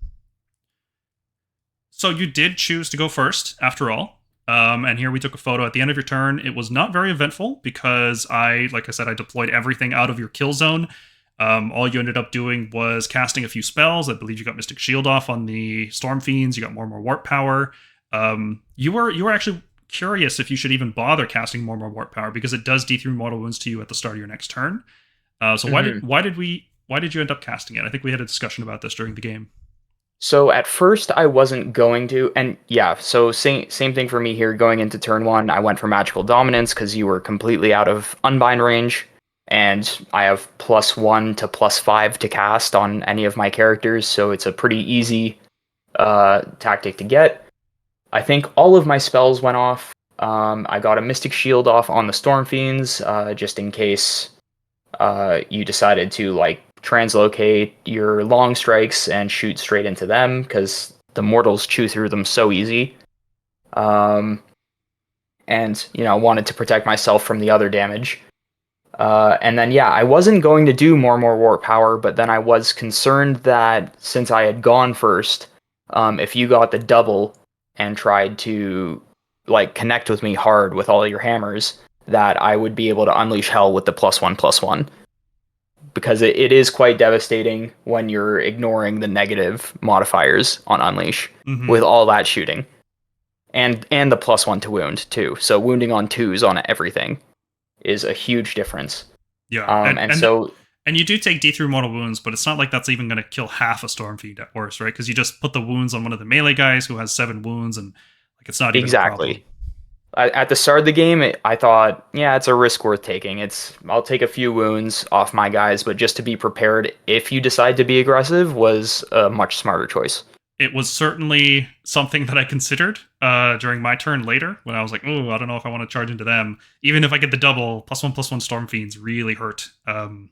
So you did choose to go first, after all. And here we took a photo at the end of your turn. It was not very eventful because I deployed everything out of your kill zone. All you ended up doing was casting a few spells. I believe you got Mystic Shield off on the Storm Fiends. You got more and more Warp Power. You were actually curious if you should even bother casting more and more Warp Power because it does D3 mortal wounds to you at the start of your next turn. So why did you end up casting it? I think we had a discussion about this during the game. So at first I wasn't going to, and yeah, so same thing for me here. Going into turn 1, I went for Magical Dominance because you were completely out of Unbind range. And I have +1 to +5 to cast on any of my characters, so it's a pretty easy tactic to get. I think all of my spells went off. I got a Mystic Shield off on the Storm Fiends, just in case you decided to translocate your long strikes and shoot straight into them, because the mortals chew through them so easy. And wanted to protect myself from the other damage. And then, I wasn't going to do more and more Warp Power, but then I was concerned that since I had gone first, if you got the double and tried to connect with me hard with all your hammers, that I would be able to unleash hell with the +1/+1. Because it is quite devastating when you're ignoring the negative modifiers on Unleash with all that shooting. And the +1 to wound, too. So wounding on 2s on everything is a huge difference. Yeah, and you do take D3 mortal wounds, but it's not like that's even going to kill half a Storm Fiend at worst, right? Because you just put the wounds on one of the melee guys who has 7 wounds, and it's not even exactly. a problem. At the start of the game, I thought, it's a risk worth taking. I'll take a few wounds off my guys, but just to be prepared if you decide to be aggressive was a much smarter choice. It was certainly something that I considered during my turn later, when I was like, oh, I don't know if I want to charge into them. Even if I get the double, +1/+1 Storm Fiends really hurt. And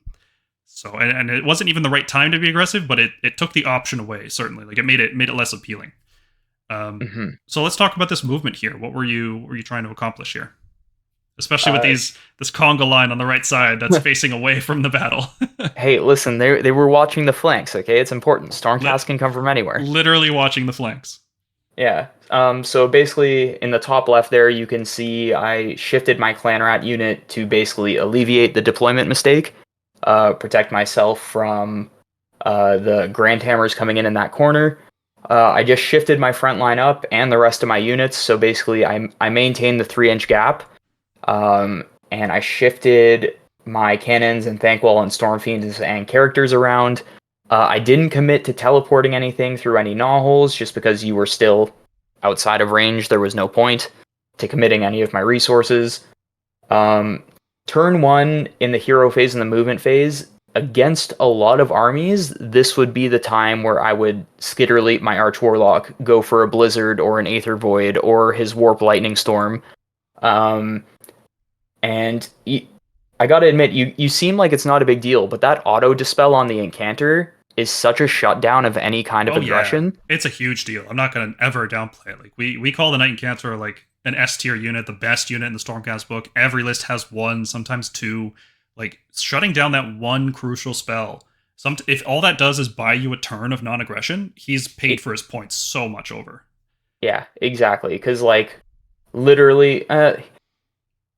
it wasn't even the right time to be aggressive, but it took the option away, certainly. It made it less appealing. So let's talk about this movement here. What were you trying to accomplish here? Especially with this conga line on the right side that's facing away from the battle. Hey, listen, they were watching the flanks, okay? It's important. Stormcast can come from anywhere. Literally watching the flanks. Yeah. So basically, in the top left there, you can see I shifted my Clan Rat unit to basically alleviate the deployment mistake, protect myself from the Grand Hammers coming in that corner. I just shifted my front line up and the rest of my units, so basically I maintained the 3-inch gap. And I shifted my cannons and Thankwall and Storm Fiends and characters around. I didn't commit to teleporting anything through any gnaw holes just because you were still outside of range, there was no point to committing any of my resources. Turn 1 in the hero phase and the movement phase, against a lot of armies, this would be the time where I would skitter leap my Arch Warlock, go for a Blizzard or an Aether Void or his Warp Lightning Storm. And I gotta admit, you seem like it's not a big deal, but that auto dispel on the Incanter is such a shutdown of any kind of aggression. Yeah. It's a huge deal. I'm not going to ever downplay it. Like we call the Knight Incantor like an S tier unit, the best unit in the Stormcast book. Every list has one, sometimes two. Like shutting down that one crucial spell. If all that does is buy you a turn of non-aggression, he's paid for his points so much over. Yeah, exactly. Because like literally,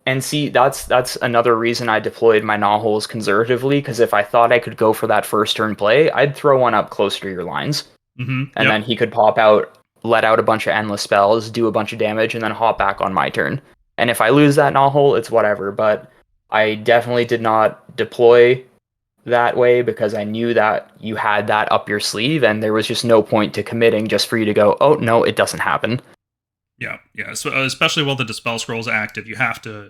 and see, that's another reason I deployed my Gnawholes conservatively, because if I thought I could go for that first turn play, I'd throw one up closer to your lines. Mm-hmm. And then he could pop out, let out a bunch of endless spells, do a bunch of damage, and then hop back on my turn. And if I lose that Gnawhole, it's whatever. But I definitely did not deploy that way because I knew that you had that up your sleeve, and there was just no point to committing just for you to go, oh, no, it doesn't happen. Yeah. So especially while the Dispel Scroll's active, you have to,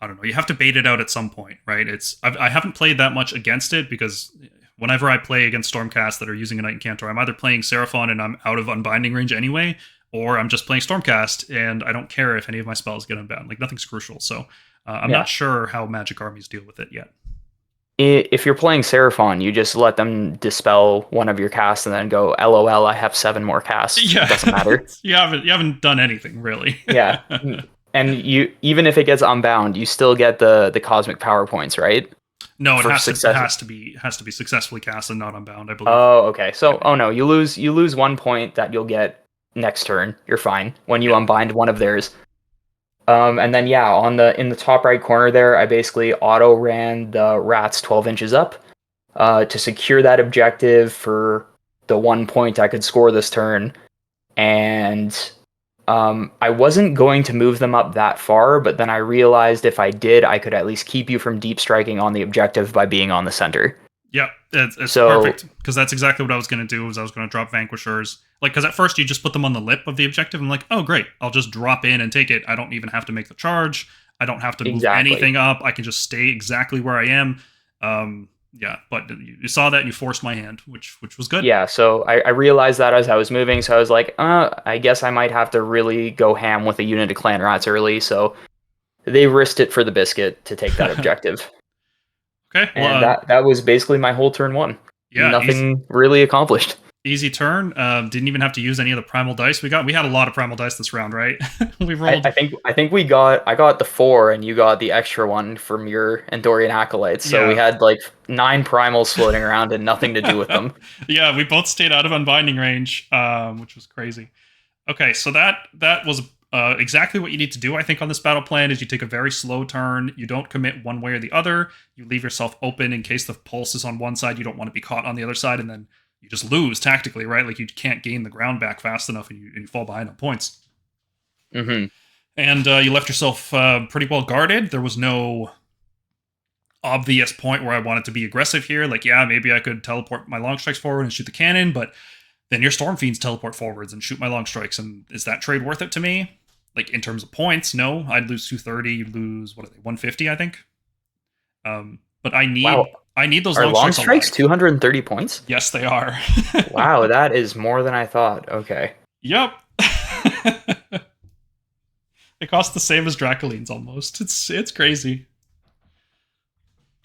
I don't know, you have to bait it out at some point, right? I haven't played that much against it because whenever I play against Stormcast that are using a Knight Incantor, I'm either playing Seraphon and I'm out of unbinding range anyway, or I'm just playing Stormcast and I don't care if any of my spells get unbound. Like nothing's crucial. So I'm not sure how Magic armies deal with it yet. If you're playing Seraphon, you just let them dispel one of your casts and then go, LOL, I have 7 more casts. Yeah. It doesn't matter. you haven't done anything, really. Yeah. And you, even if it gets unbound, you still get the cosmic power points, right? No, it has to be successfully cast and not unbound, I believe. Oh, okay. So, oh no, you lose 1 point that you'll get next turn. You're fine when you unbind one of theirs. And then in the top right corner there, I basically auto ran the rats 12 inches up to secure that objective for the 1 point I could score this turn. And I wasn't going to move them up that far, but then I realized if I did, I could at least keep you from deep striking on the objective by being on the center. Yeah, it's perfect, because that's exactly what I was going to do. Was I was going to drop Vanquishers, like, because at first you just put them on the lip of the objective. I'm like, oh great, I'll just drop in and take it. I don't even have to make the charge. I don't have to move anything up. I can just stay exactly where I am. Yeah, but you saw that and you forced my hand, which was good. Yeah, so I realized that as I was moving, so I was like, I guess I might have to really go ham with a unit of clan rats early. So they risked it for the biscuit to take that objective. Okay, well, and that was basically my whole turn 1. Yeah, nothing really accomplished. Easy turn. Didn't even have to use any of the primal dice we got. We had a lot of primal dice this round, right? We rolled. I think I got the 4, and you got the extra one from your Andorian acolytes. So we had like 9 primals floating around and nothing to do with them. Yeah, we both stayed out of unbinding range, which was crazy. Okay, so that was exactly what you need to do, I think, on this battle plan. Is you take a very slow turn. You don't commit one way or the other. You leave yourself open in case the pulse is on one side. You don't want to be caught on the other side, and then you just lose tactically, right? Like you can't gain the ground back fast enough, and you fall behind on points. Mm-hmm. And you left yourself pretty well guarded. There was no obvious point where I wanted to be aggressive here. Like, yeah, maybe I could teleport my long strikes forward and shoot the cannon, but then your storm fiends teleport forwards and shoot my long strikes. And is that trade worth it to me? Like, in terms of points, no. I'd lose 230. You'd lose, what are they, 150, I think? But I need those long strikes. 230 points? Yes, they are. Wow, that is more than I thought. Okay. Yep. It costs the same as Dracolines almost. It's crazy.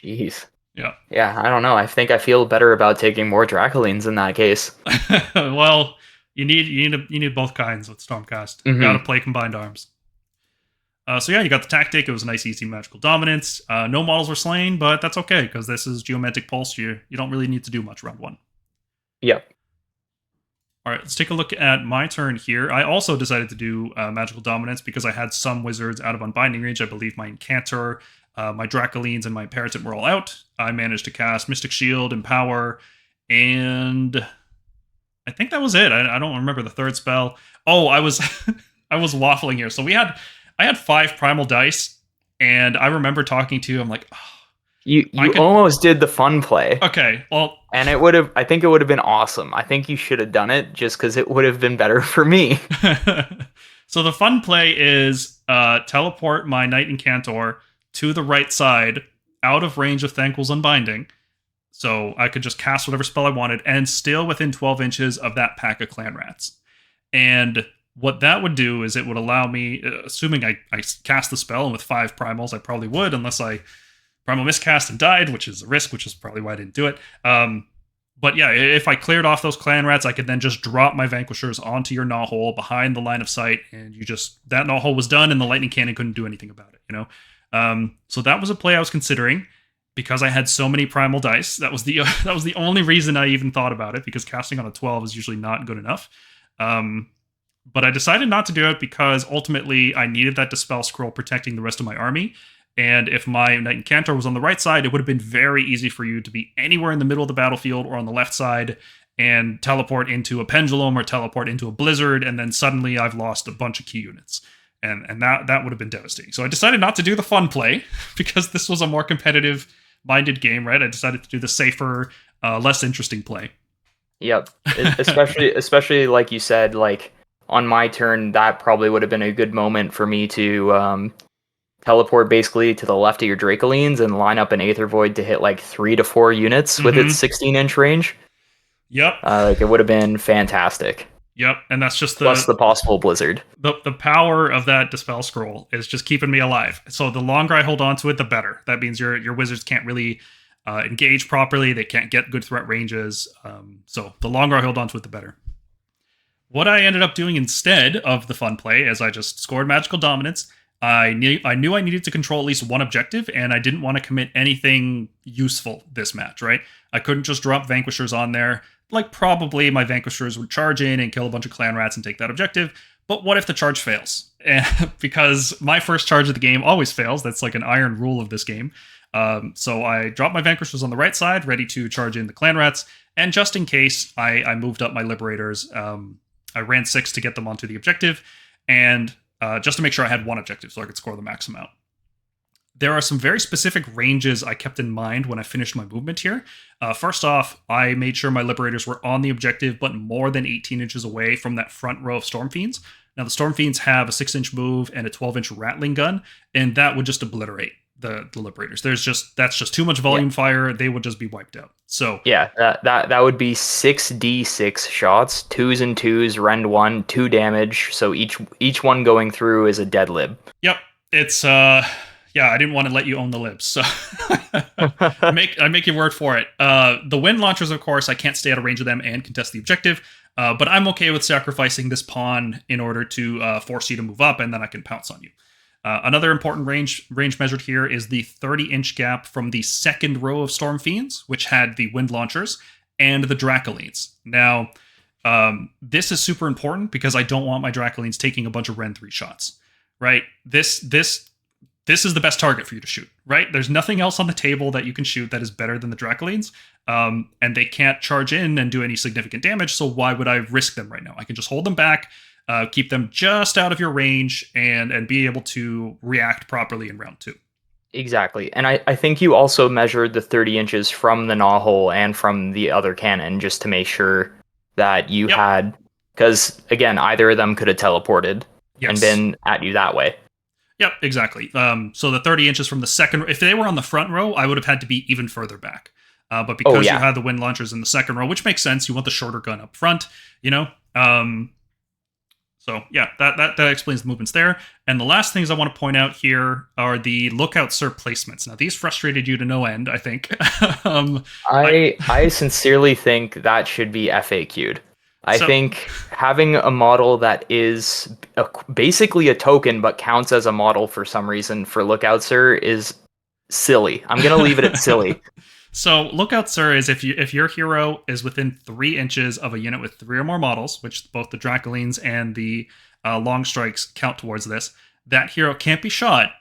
Jeez. Yeah. Yeah, I don't know. I think I feel better about taking more Dracolines in that case. Well, you need both kinds with Stormcast. You gotta play combined arms. So yeah, you got the tactic. It was a nice, easy magical dominance. No models were slain, but that's okay because this is Geomantic Pulse. You don't really need to do much round 1. Yep. All right, let's take a look at my turn here. I also decided to do magical dominance because I had some wizards out of unbinding range. I believe my Incantor, my Dracolines, and my Imperator were all out. I managed to cast Mystic Shield, Empower, and I think that was it. I don't remember the third spell. Oh, I was I was waffling here. So I had 5 primal dice, and I remember talking to you. I'm like, oh, You I could. almost did the fun play, Okay, well, and I think it would have been awesome. I think you should have done it just because it would have been better for me. so the fun play is teleport my Knight Incantor to the right side, out of range of Thanquol's Unbinding, so I could just cast whatever spell I wanted, and still within 12 inches of that pack of clan rats. And what that would do is it would allow me, assuming I cast the spell, and with 5 primals, I probably would, unless I primal miscast and died, which is a risk, which is probably why I didn't do it. But yeah, if I cleared off those clan rats, I could then just drop my vanquishers onto your gnaw hole behind the line of sight, and that gnaw hole was done, and the lightning cannon couldn't do anything about it. So that was a play I was considering because I had so many primal dice. That was the that was the only reason I even thought about it, because casting on a 12 is usually not good enough. But I decided not to do it because ultimately I needed that Dispel Scroll protecting the rest of my army. And if my Knight Incantor was on the right side, it would have been very easy for you to be anywhere in the middle of the battlefield or on the left side and teleport into a Pendulum or teleport into a Blizzard, and then suddenly I've lost a bunch of key units. And that would have been devastating. So I decided not to do the fun play because this was a more competitive-minded game, right? I decided to do the safer, less interesting play. Yep. Especially like you said, like on my turn, that probably would have been a good moment for me to teleport basically to the left of your Dracolines and line up an Aether Void to hit like 3 to 4 units with its 16-inch range. Yep. Like it would have been fantastic. Yep, and that's just plus the possible Blizzard. The power of that Dispel Scroll is just keeping me alive. So the longer I hold on to it, the better. That means your wizards can't really engage properly. They can't get good threat ranges. So the longer I hold on to it, the better. What I ended up doing instead of the fun play, as I just scored Magical Dominance, I knew I needed to control at least one objective, and I didn't want to commit anything useful this match, right? I couldn't just drop Vanquishers on there. Like, probably my Vanquishers would charge in and kill a bunch of clan rats and take that objective, but what if the charge fails? Because my first charge of the game always fails. That's like an iron rule of this game. So I dropped my Vanquishers on the right side, ready to charge in the clan rats, and just in case, I moved up my Liberators. I ran 6 to get them onto the objective, and just to make sure I had one objective so I could score the max amount. There are some very specific ranges I kept in mind when I finished my movement here. First off, I made sure my Liberators were on the objective, but more than 18 inches away from that front row of Stormfiends. Now, the Stormfiends have a 6-inch move and a 12-inch rattling gun, and that would just obliterate the Liberators. That's just too much volume fire. They would just be wiped out. So yeah, that would be 6d6 shots, 2s and 2s, rend 1, 2 damage. So each one going through is a dead lib. Yep, it's yeah, I didn't want to let you own the libs, so I make your word for it. The wind launchers, of course, I can't stay out of range of them and contest the objective, but I'm okay with sacrificing this pawn in order to force you to move up, and then I can pounce on you. Another important range measured here is the 30-inch gap from the second row of Stormfiends, which had the wind launchers, and the Dracolines. Now, this is super important because I don't want my Dracolines taking a bunch of Ren 3 shots, right? This is the best target for you to shoot, right? There's nothing else on the table that you can shoot that is better than the Dracolines, and they can't charge in and do any significant damage, so why would I risk them right now? I can just hold them back, keep them just out of your range, and be able to react properly in round 2. Exactly, and I think you also measured the 30 inches from the gnaw hole and from the other cannon just to make sure that you had, because again, either of them could have teleported and been at you that way. Yep, exactly. So the 30 inches from the second, if they were on the front row, I would have had to be even further back. But because you had the wind launchers in the second row, which makes sense, you want the shorter gun up front, you know? So yeah, that explains the movements there. And the last things I want to point out here are the Lookout Sir placements. Now, these frustrated you to no end, I think. I sincerely think that should be FAQ'd. I think having a model that is basically a token but counts as a model for some reason for Lookout Sir is silly. I'm going to leave it at silly. So Lookout Sir is if your hero is within 3 inches of a unit with 3 or more models, which both the Dracolines and the Long Strikes count towards this, that hero can't be shot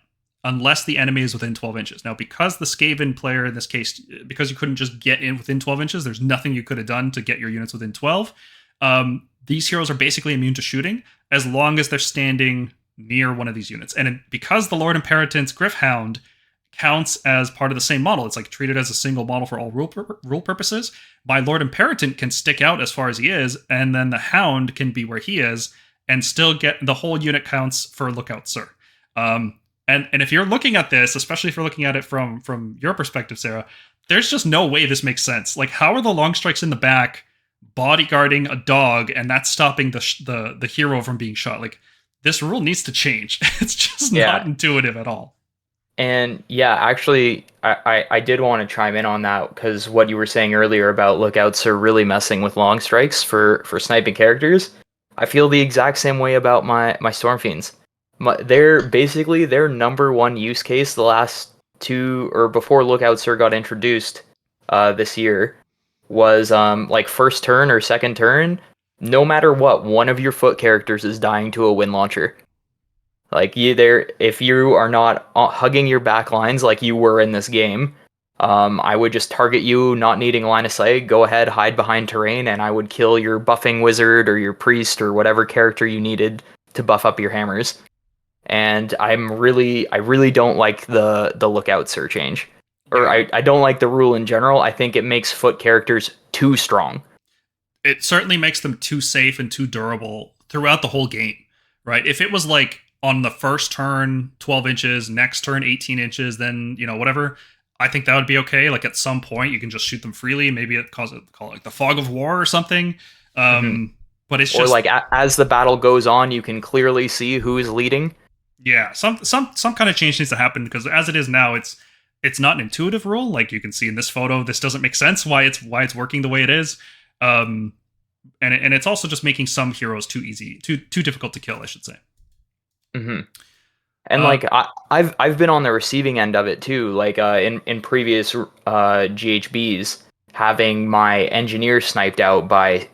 unless the enemy is within 12 inches. Now, because the Skaven player in this case, because you couldn't just get in within 12 inches, there's nothing you could have done to get your units within 12. These heroes are basically immune to shooting as long as they're standing near one of these units. And because the Lord Imperitance Gryph-hound counts as part of the same model. It's like treated as a single model for all rule purposes. My Lord Imperatant can stick out as far as he is, and then the Hound can be where he is, and still get the whole unit counts for Lookout Sir. And if you're looking at this, especially if you're looking at it from your perspective, Sarah, there's just no way this makes sense. Like, how are the long strikes in the back bodyguarding a dog, and that's stopping the hero from being shot? Like, this rule needs to change. It's just not intuitive at all. And yeah, actually, I did want to chime in on that, because what you were saying earlier about lookouts are really messing with long strikes for sniping characters. I feel the exact same way about my Storm Fiends. They're basically their number one use case the last two, or before Lookout Sir got introduced this year, was like first turn or second turn. No matter what, one of your foot characters is dying to a wind launcher. Like, if you are not hugging your back lines like you were in this game, I would just target you, not needing line of sight. Go ahead, hide behind terrain, and I would kill your buffing wizard or your priest or whatever character you needed to buff up your hammers. And I really don't like the Lookout Sir change. Or I don't like the rule in general. I think it makes foot characters too strong. It certainly makes them too safe and too durable throughout the whole game, right? If it was like on the first turn 12 inches, next turn 18 inches, then, whatever, I think that would be okay. Like, at some point you can just shoot them freely. Maybe it call it like the fog of war or something. But it's just, or like as the battle goes on, you can clearly see who is leading. Yeah, some kind of change needs to happen, because as it is now, it's not an intuitive rule. Like, you can see in this photo, this doesn't make sense why it's working the way it is. And it's also just making some heroes too difficult to kill, I should say. Mm-hmm. And like I've been on the receiving end of it too. Like in previous GHBs, having my engineer sniped out by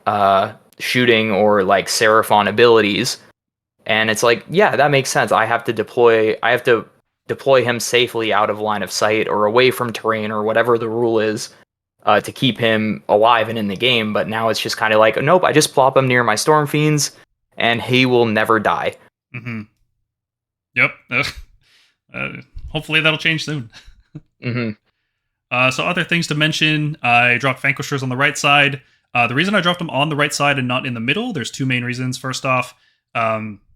shooting or like Seraphon abilities, and it's like, yeah, that makes sense. I have to deploy him safely out of line of sight or away from terrain or whatever the rule is, to keep him alive and in the game. But now it's just kind of like, nope, I just plop him near my Storm Fiends, and he will never die. Mm-hmm. Yep. Hopefully that'll change soon. Mm-hmm. So other things to mention, I dropped Vanquishers on the right side. The reason I dropped them on the right side and not in the middle, there's two main reasons. First off,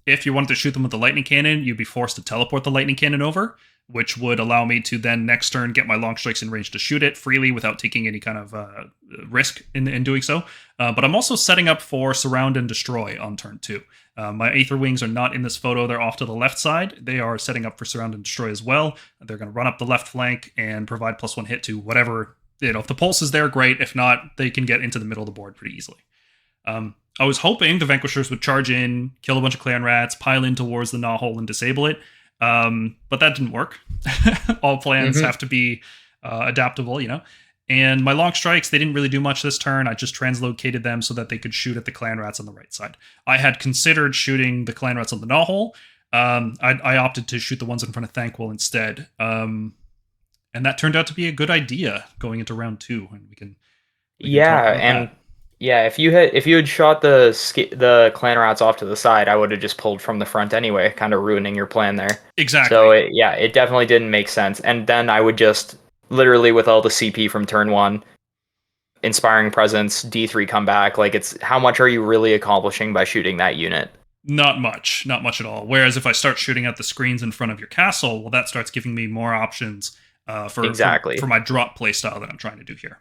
if you wanted to shoot them with the lightning cannon, you'd be forced to teleport the lightning cannon over, which would allow me to then next turn get my long strikes in range to shoot it freely without taking any kind of risk in doing so. But I'm also setting up for Surround and Destroy on turn 2. My Aether Wings are not in this photo. They're off to the left side. They are setting up for Surround and Destroy as well. They're going to run up the left flank and provide +1 hit to whatever, if the pulse is there, great. If not, they can get into the middle of the board pretty easily. I was hoping the Vanquishers would charge in, kill a bunch of clan rats, pile in towards the gnaw hole and disable it. But that didn't work. All plans have to be adaptable, And my long strikes, they didn't really do much this turn. I just translocated them so that they could shoot at the clan rats on the right side. I had considered shooting the clan rats on the gnaw hole. I opted to shoot the ones in front of Thanquol instead. And that turned out to be a good idea going into round 2, and we can yeah, and that. Yeah, if you had shot the clan rats off to the side, I would have just pulled from the front anyway, kind of ruining your plan there. Exactly. So it definitely didn't make sense. And then I would just literally, with all the CP from turn 1, Inspiring Presence, D3 comeback, like, it's how much are you really accomplishing by shooting that unit? Not much at all. Whereas if I start shooting at the screens in front of your castle, well, that starts giving me more options for my drop playstyle that I'm trying to do here.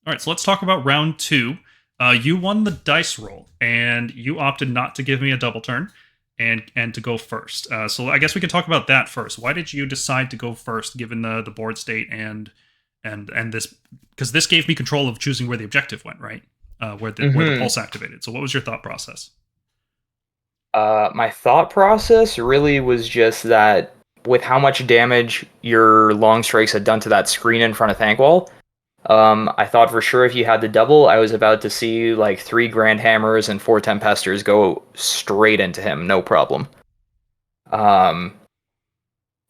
All right, so let's talk about round 2. You won the dice roll, and you opted not to give me a double turn and to go first. So I guess we can talk about that first. Why did you decide to go first, given the board state and this? Because this gave me control of choosing where the objective went, right? Where the pulse activated. So what was your thought process? My thought process really was just that with how much damage your long strikes had done to that screen in front of Thanquol, I thought for sure if you had the double, I was about to see like 3 Grand Hammers and 4 Tempesters go straight into him, no problem. And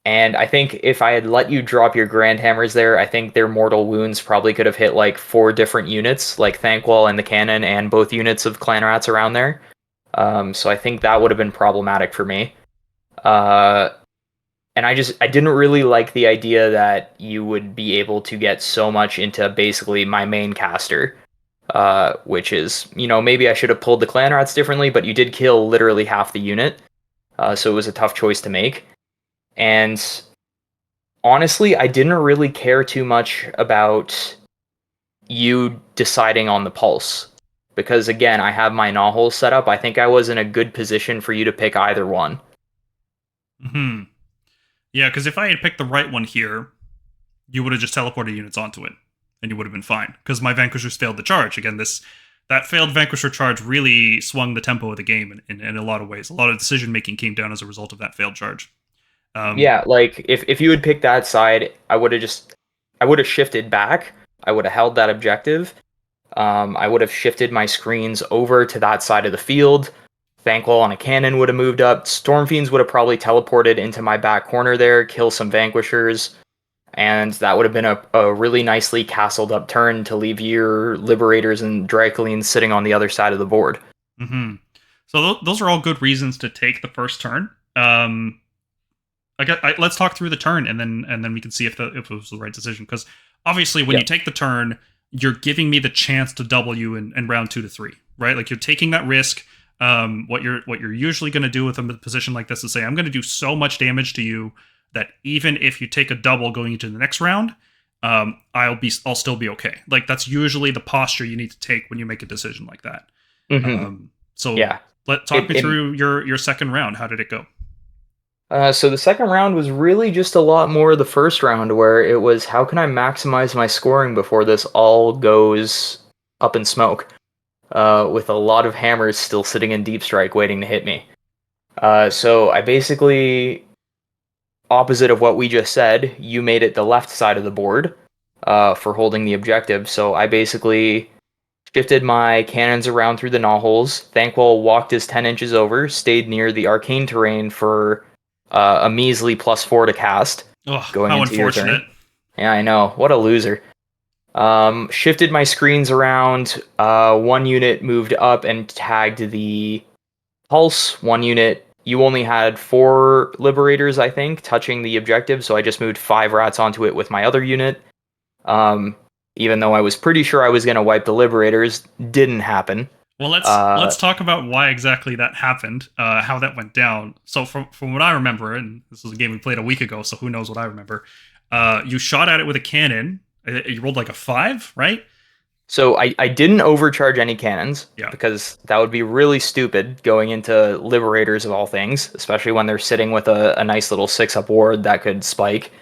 I think if I had let you drop your Grand Hammers there, I think their mortal wounds probably could have hit like 4 different units, like Thanquol and the cannon and both units of clan rats around there. So I think that would have been problematic for me. And and I didn't really like the idea that you would be able to get so much into basically my main caster, which is, maybe I should have pulled the clan rats differently, but you did kill literally half the unit, so it was a tough choice to make. And honestly, I didn't really care too much about you deciding on the pulse. Because again, I have my Nahul set up. I think I was in a good position for you to pick either one. Hmm. Yeah, because if I had picked the right one here, you would have just teleported units onto it, and you would have been fine. Because my Vanquishers failed the charge. Again, that failed Vanquisher charge really swung the tempo of the game in a lot of ways. A lot of decision making came down as a result of that failed charge. Yeah, like if you had picked that side, I would have shifted back. I would have held that objective. I would have shifted my screens over to that side of the field. Thankwall on a cannon would have moved up. Stormfiends would have probably teleported into my back corner there, kill some Vanquishers, and that would have been a really nicely castled up turn to leave your Liberators and Dracoleans sitting on the other side of the board. Mm-hmm. So those are all good reasons to take the first turn. Let's talk through the turn, and then we can see if it was the right decision. Because obviously, when you take the turn, you're giving me the chance to double you in round 2 to 3, right? Like you're taking that risk. What you're usually going to do with a position like this is say, I'm going to do so much damage to you that even if you take a double going into the next round, I'll still be okay. Like that's usually the posture you need to take when you make a decision like that. Mm-hmm. Talk me through your second round. How did it go? So the second round was really just a lot more of the first round, where it was how can I maximize my scoring before this all goes up in smoke, with a lot of hammers still sitting in deep strike waiting to hit me. So I basically, opposite of what we just said, you made it the left side of the board for holding the objective. So I basically shifted my cannons around through the knotholes. Thankwall walked his 10 inches over, stayed near the arcane terrain for a measly +4 to cast. Going how into unfortunate. Your turn. Yeah, I know. What a loser. Shifted my screens around. One unit moved up and tagged the pulse. One unit, you only had 4 liberators, I think, touching the objective, so I just moved 5 rats onto it with my other unit. Even though I was pretty sure I was going to wipe the liberators, didn't happen. Well, let's talk about why exactly that happened, how that went down. So from what I remember, and this was a game we played a week ago, so who knows what I remember, you shot at it with a cannon. You rolled like a 5, right? So I didn't overcharge any cannons, because that would be really stupid going into Liberators of all things, especially when they're sitting with a nice little 6-up ward that could spike.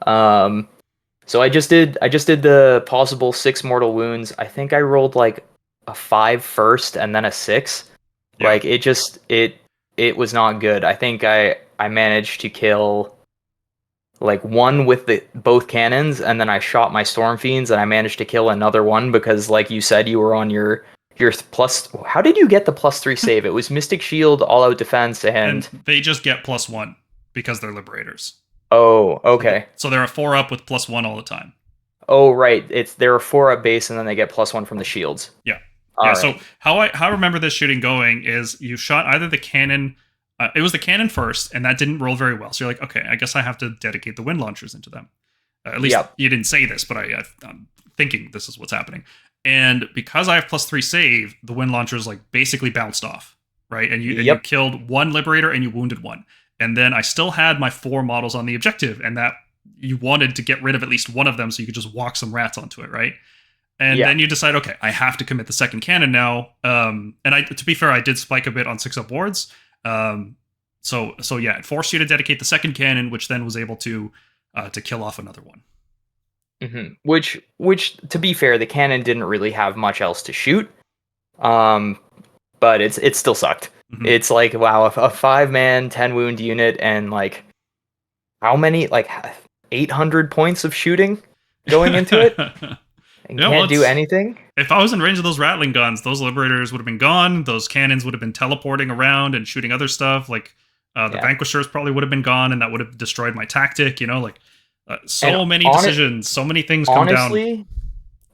So I just did the possible 6 mortal wounds. I think I rolled like a 5 first and then a 6. Like it was not good. I think I managed to kill like 1 with both cannons, and then I shot my Stormfiends and I managed to kill another one because, like you said, you were on your plus. How did you get the +3 save? It was Mystic Shield, All Out Defense, and they just get +1 because they're Liberators. Oh, okay. So they're a 4-up with +1 all the time. Oh, right. They're a 4-up base, and then they get +1 from the shields. Yeah. Right. So how I remember this shooting going is you shot either the cannon. It was the cannon first, and that didn't roll very well. So you're like, okay, I guess I have to dedicate the wind launchers into them. At least you didn't say this, but I'm thinking this is what's happening. And because I have +3 save, the wind launchers like basically bounced off, right? And you killed 1 Liberator and you wounded 1. And then I still had my 4 models on the objective, and that you wanted to get rid of at least one of them so you could just walk some rats onto it, right? And then you decide, okay, I have to commit the second cannon now. And to be fair, I did spike a bit on 6-up wards. So it forced you to dedicate the second cannon, which then was able to kill off another one. Mm-hmm. Which to be fair, the cannon didn't really have much else to shoot. But it still sucked. Mm-hmm. It's like, wow, a 5-man 10 wound unit, and like how many, like 800 points of shooting going into it. And can't do anything. If I was in range of those rattling guns, those Liberators would have been gone. Those cannons would have been teleporting around and shooting other stuff. Like the Vanquishers probably would have been gone, and that would have destroyed my tactic. Many decisions, so many things come down.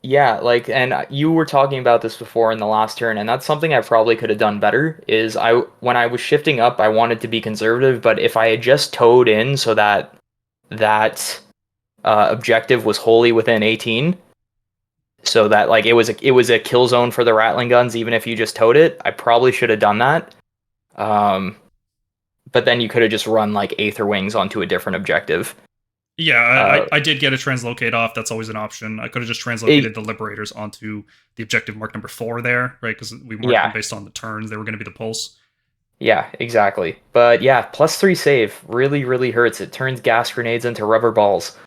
Yeah, like, and you were talking about this before in the last turn, and that's something I probably could have done better. Is when I was shifting up, I wanted to be conservative, but if I had just towed in so that objective was wholly within 18, so that like it was a kill zone for the Rattling guns, even if you just towed it, I probably should have done that. Um, but then you could have just run like Aether Wings onto a different objective. Yeah, Uh, I did get a translocate off. That's always an option. I could have just it, translocated the Liberators onto the objective mark number 4 there, right? Because we marked them yeah, based on the turns. They were going to be the pulse. yeah, exactly. But yeah, +3 save really, really hurts. It turns gas grenades into rubber balls.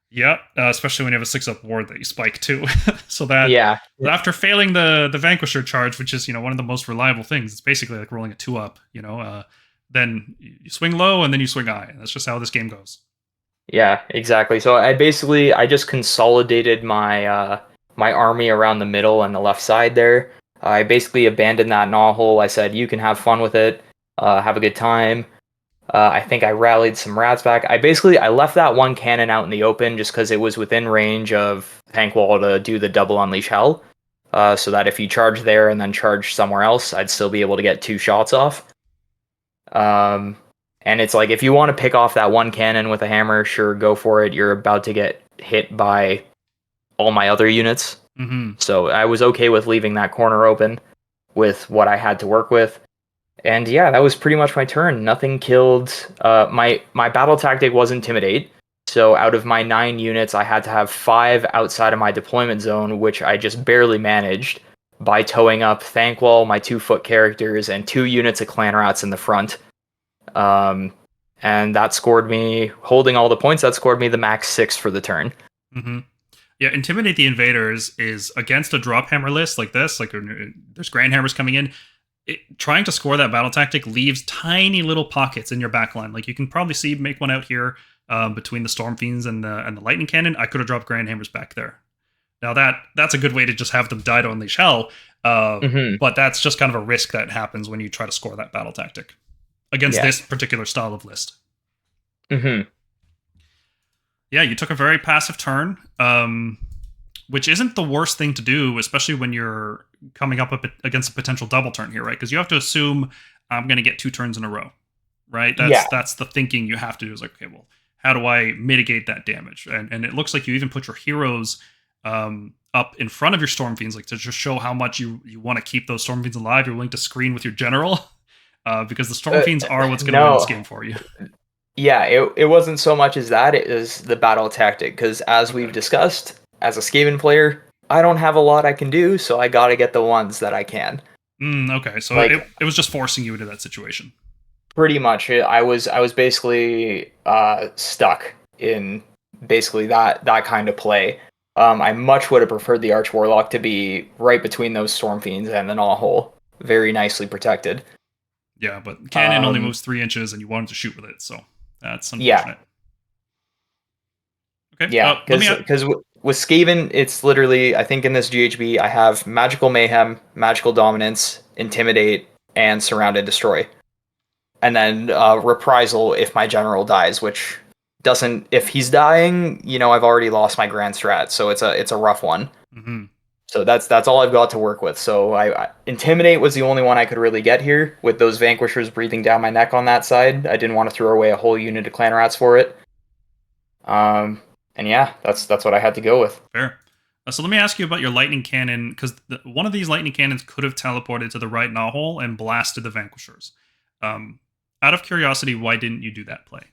Yeah, especially when you have a 6-up ward that you spike too. So that Yeah, after failing the Vanquisher charge, which is one of the most reliable things, it's basically like rolling a 2-up. Then you swing low and then you swing high. That's just how this game goes. yeah, exactly. So I just consolidated my army around the middle and the left side there. I basically abandoned that gnaw hole. I said you can have fun with it, have a good time. I think I rallied some rats back. I left that one cannon out in the open just because it was within range of Tankwall to do the double unleash hell. So that if you charge there and then charge somewhere else, I'd still be able to get 2 shots off. Um, and it's like if you want to pick off that one cannon with a hammer, sure, go for it. You're about to get hit by all my other units. Mm-hmm. So I was okay with leaving that corner open with what I had to work with. And yeah, that was pretty much my turn. Nothing killed. My battle tactic was intimidate. So out of my 9 units, I had to have 5 outside of my deployment zone, which I just barely managed by towing up Thankwall, my 2-foot characters, and 2 units of clan rats in the front. Um, and that scored me, holding all the points, that scored me the max 6 for the turn. Mm-hmm. Yeah, Intimidate the Invaders is against a drop hammer list like this. Like there's Grand Hammers coming in. Trying to score that battle tactic leaves tiny little pockets in your backline. Like you can probably see make one out here between the Storm Fiends and the Lightning Cannon. I could have dropped Grand Hammers back there. Now that's a good way to just have them die to unleash hell. Mm-hmm. But that's just kind of a risk that happens when you try to score that battle tactic against Yeah. this particular style of list. Mm-hmm. Yeah, you took a very passive turn, which isn't the worst thing to do, especially when you're coming up against a potential double turn here, right? Because you have to assume I'm going to get 2 turns in a row, right? That's the thinking you have to do. Is like, okay, well, how do I mitigate that damage? And it looks like you even put your heroes up in front of your Storm Fiends, like to just show how much you want to keep those Storm Fiends alive. You're willing to screen with your general because the Storm Fiends are what's going to win this game for you. Yeah, it wasn't so much as that, it was the battle tactic, because as we've discussed, as a Skaven player, I don't have a lot I can do, so I gotta get the ones that I can. Okay, so Like, it was just forcing you into that situation. pretty much, I was basically stuck in basically that kind of play. I much would have preferred the Arch Warlock to be right between those Storm Fiends and the Gnaw Hole, very nicely protected. Yeah, but cannon only moves 3 inches, and you wanted to shoot with it, so that's unfortunate. Yeah. Okay. Yeah, because with Skaven, it's literally, I think in this GHB, I have Magical Mayhem, Magical Dominance, Intimidate, and Surround and Destroy. And then Reprisal if my general dies, which doesn't, if he's dying, I've already lost my Grand Strat, so it's a rough one. Mm-hmm. So that's all I've got to work with. So I Intimidate was the only one I could really get here, with those Vanquishers breathing down my neck on that side. I didn't want to throw away a whole unit of Clan Rats for it. And yeah, that's what I had to go with. Fair. So let me ask you about your lightning cannon, because one of these lightning cannons could have teleported to the right gnaw hole and blasted the Vanquishers. Out of curiosity, why didn't you do that play?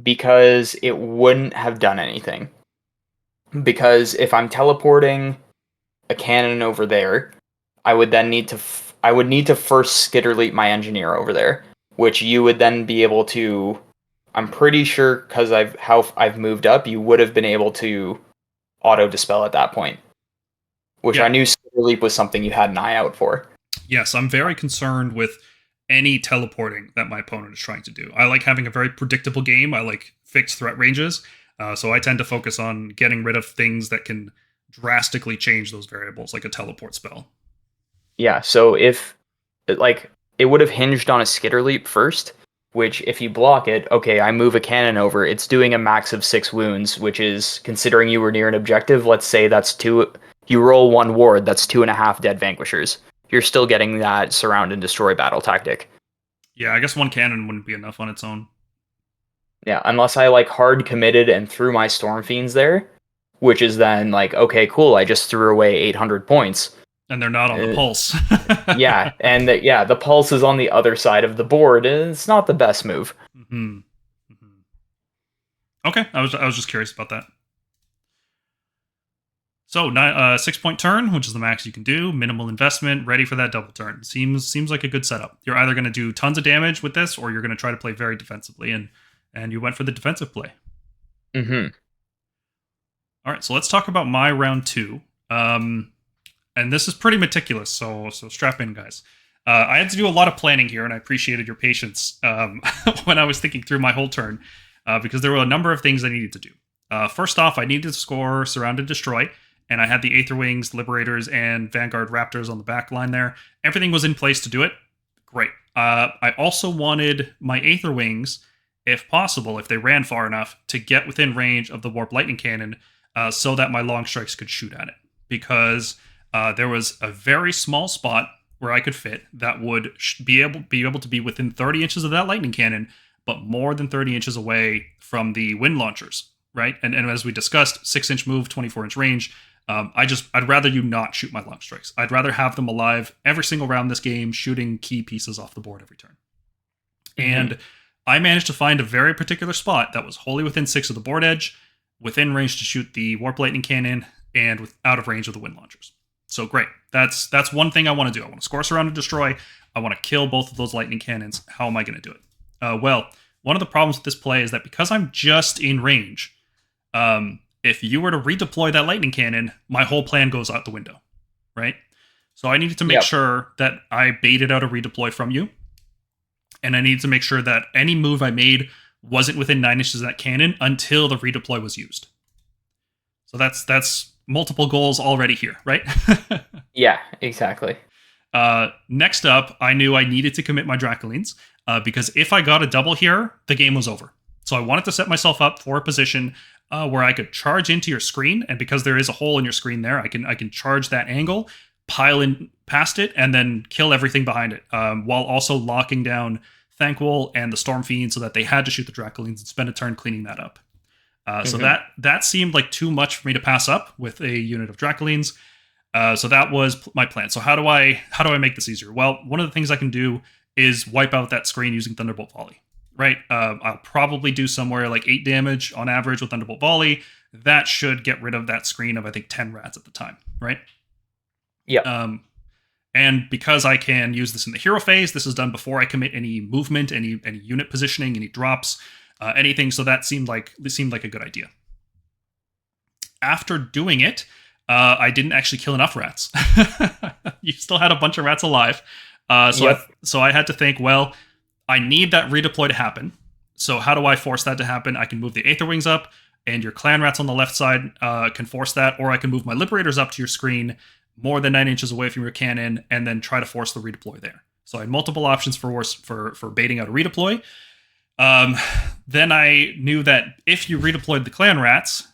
Because it wouldn't have done anything. Because if I'm teleporting a cannon over there, I would then need to first skitterleap my engineer over there, which you would then be able to. I'm pretty sure because I've moved up, you would have been able to auto dispel at that point, which I knew skitterleap was something you had an eye out for. Yes, I'm very concerned with any teleporting that my opponent is trying to do. I like having a very predictable game. I like fixed threat ranges. So I tend to focus on getting rid of things that can drastically change those variables, like a teleport spell. Yeah, so if it would have hinged on a skitter leap first, which if you block it, okay, I move a cannon over, it's doing a max of 6 wounds, which is, considering you were near an objective, let's say that's 2, you roll 1 ward, that's 2.5 dead vanquishers. You're still getting that surround and destroy battle tactic. Yeah, I guess one cannon wouldn't be enough on its own. Yeah, unless I like hard committed and threw my Storm Fiends there, which is then like, okay, cool, I just threw away 800 points. And they're not on the pulse. Yeah, and the pulse is on the other side of the board, and it's not the best move. Mm-hmm. Okay, I was just curious about that. So, 6-point turn, which is the max you can do, minimal investment, ready for that double turn. Seems like a good setup. You're either going to do tons of damage with this, or you're going to try to play very defensively, and you went for the defensive play. Mm-hmm. All right, so let's talk about my round 2. And this is pretty meticulous, so strap in, guys. I had to do a lot of planning here, and I appreciated your patience when I was thinking through my whole turn, because there were a number of things I needed to do. First off, I needed to score Surround and Destroy, and I had the Aether Wings, Liberators, and Vanguard Raptors on the back line there. Everything was in place to do it. Great. I also wanted my Aether Wings, if possible, if they ran far enough, to get within range of the Warp Lightning Cannon so that my long strikes could shoot at it. Because there was a very small spot where I could fit that would be able to be within 30 inches of that lightning cannon, but more than 30 inches away from the wind launchers, right? And as we discussed, 6-inch move, 24-inch range. I'd rather you not shoot my long strikes. I'd rather have them alive every single round this game, shooting key pieces off the board every turn. Mm-hmm. And I managed to find a very particular spot that was wholly within 6 of the board edge, within range to shoot the Warp Lightning Cannon, and out of range of the wind launchers. So great. That's one thing I want to do. I want to score, surround, and destroy. I want to kill both of those lightning cannons. How am I going to do it? Well, one of the problems with this play is that because I'm just in range, if you were to redeploy that lightning cannon, my whole plan goes out the window, right? So I needed to make sure that I baited out a redeploy from you, and I needed to make sure that any move I made wasn't within 9 inches of that cannon until the redeploy was used. So that's multiple goals already here, right? Yeah, exactly. Next up, I knew I needed to commit my Draculines because if I got a double here, the game was over. So I wanted to set myself up for a position where I could charge into your screen, and because there is a hole in your screen there, I can charge that angle, pile in past it, and then kill everything behind it, while also locking down Thanquol and the Storm Fiend so that they had to shoot the Draculines and spend a turn cleaning that up. So that seemed like too much for me to pass up with a unit of Draculines. So that was my plan. So how do I make this easier? Well, one of the things I can do is wipe out that screen using Thunderbolt Volley, right? I'll probably do somewhere like 8 damage on average with Thunderbolt Volley. That should get rid of that screen of, I think, 10 rats at the time, right? Yeah. And because I can use this in the hero phase, this is done before I commit any movement, any unit positioning, any drops, anything. So that seemed like a good idea. After doing it, I didn't actually kill enough rats. You still had a bunch of rats alive. So I had to think, well, I need that redeploy to happen. So how do I force that to happen? I can move the Aether Wings up, and your clan rats on the left side can force that, or I can move my Liberators up to your screen more than 9 inches away from your cannon, and then try to force the redeploy there. So I had multiple options for baiting out a redeploy. Then I knew that if you redeployed the clan rats,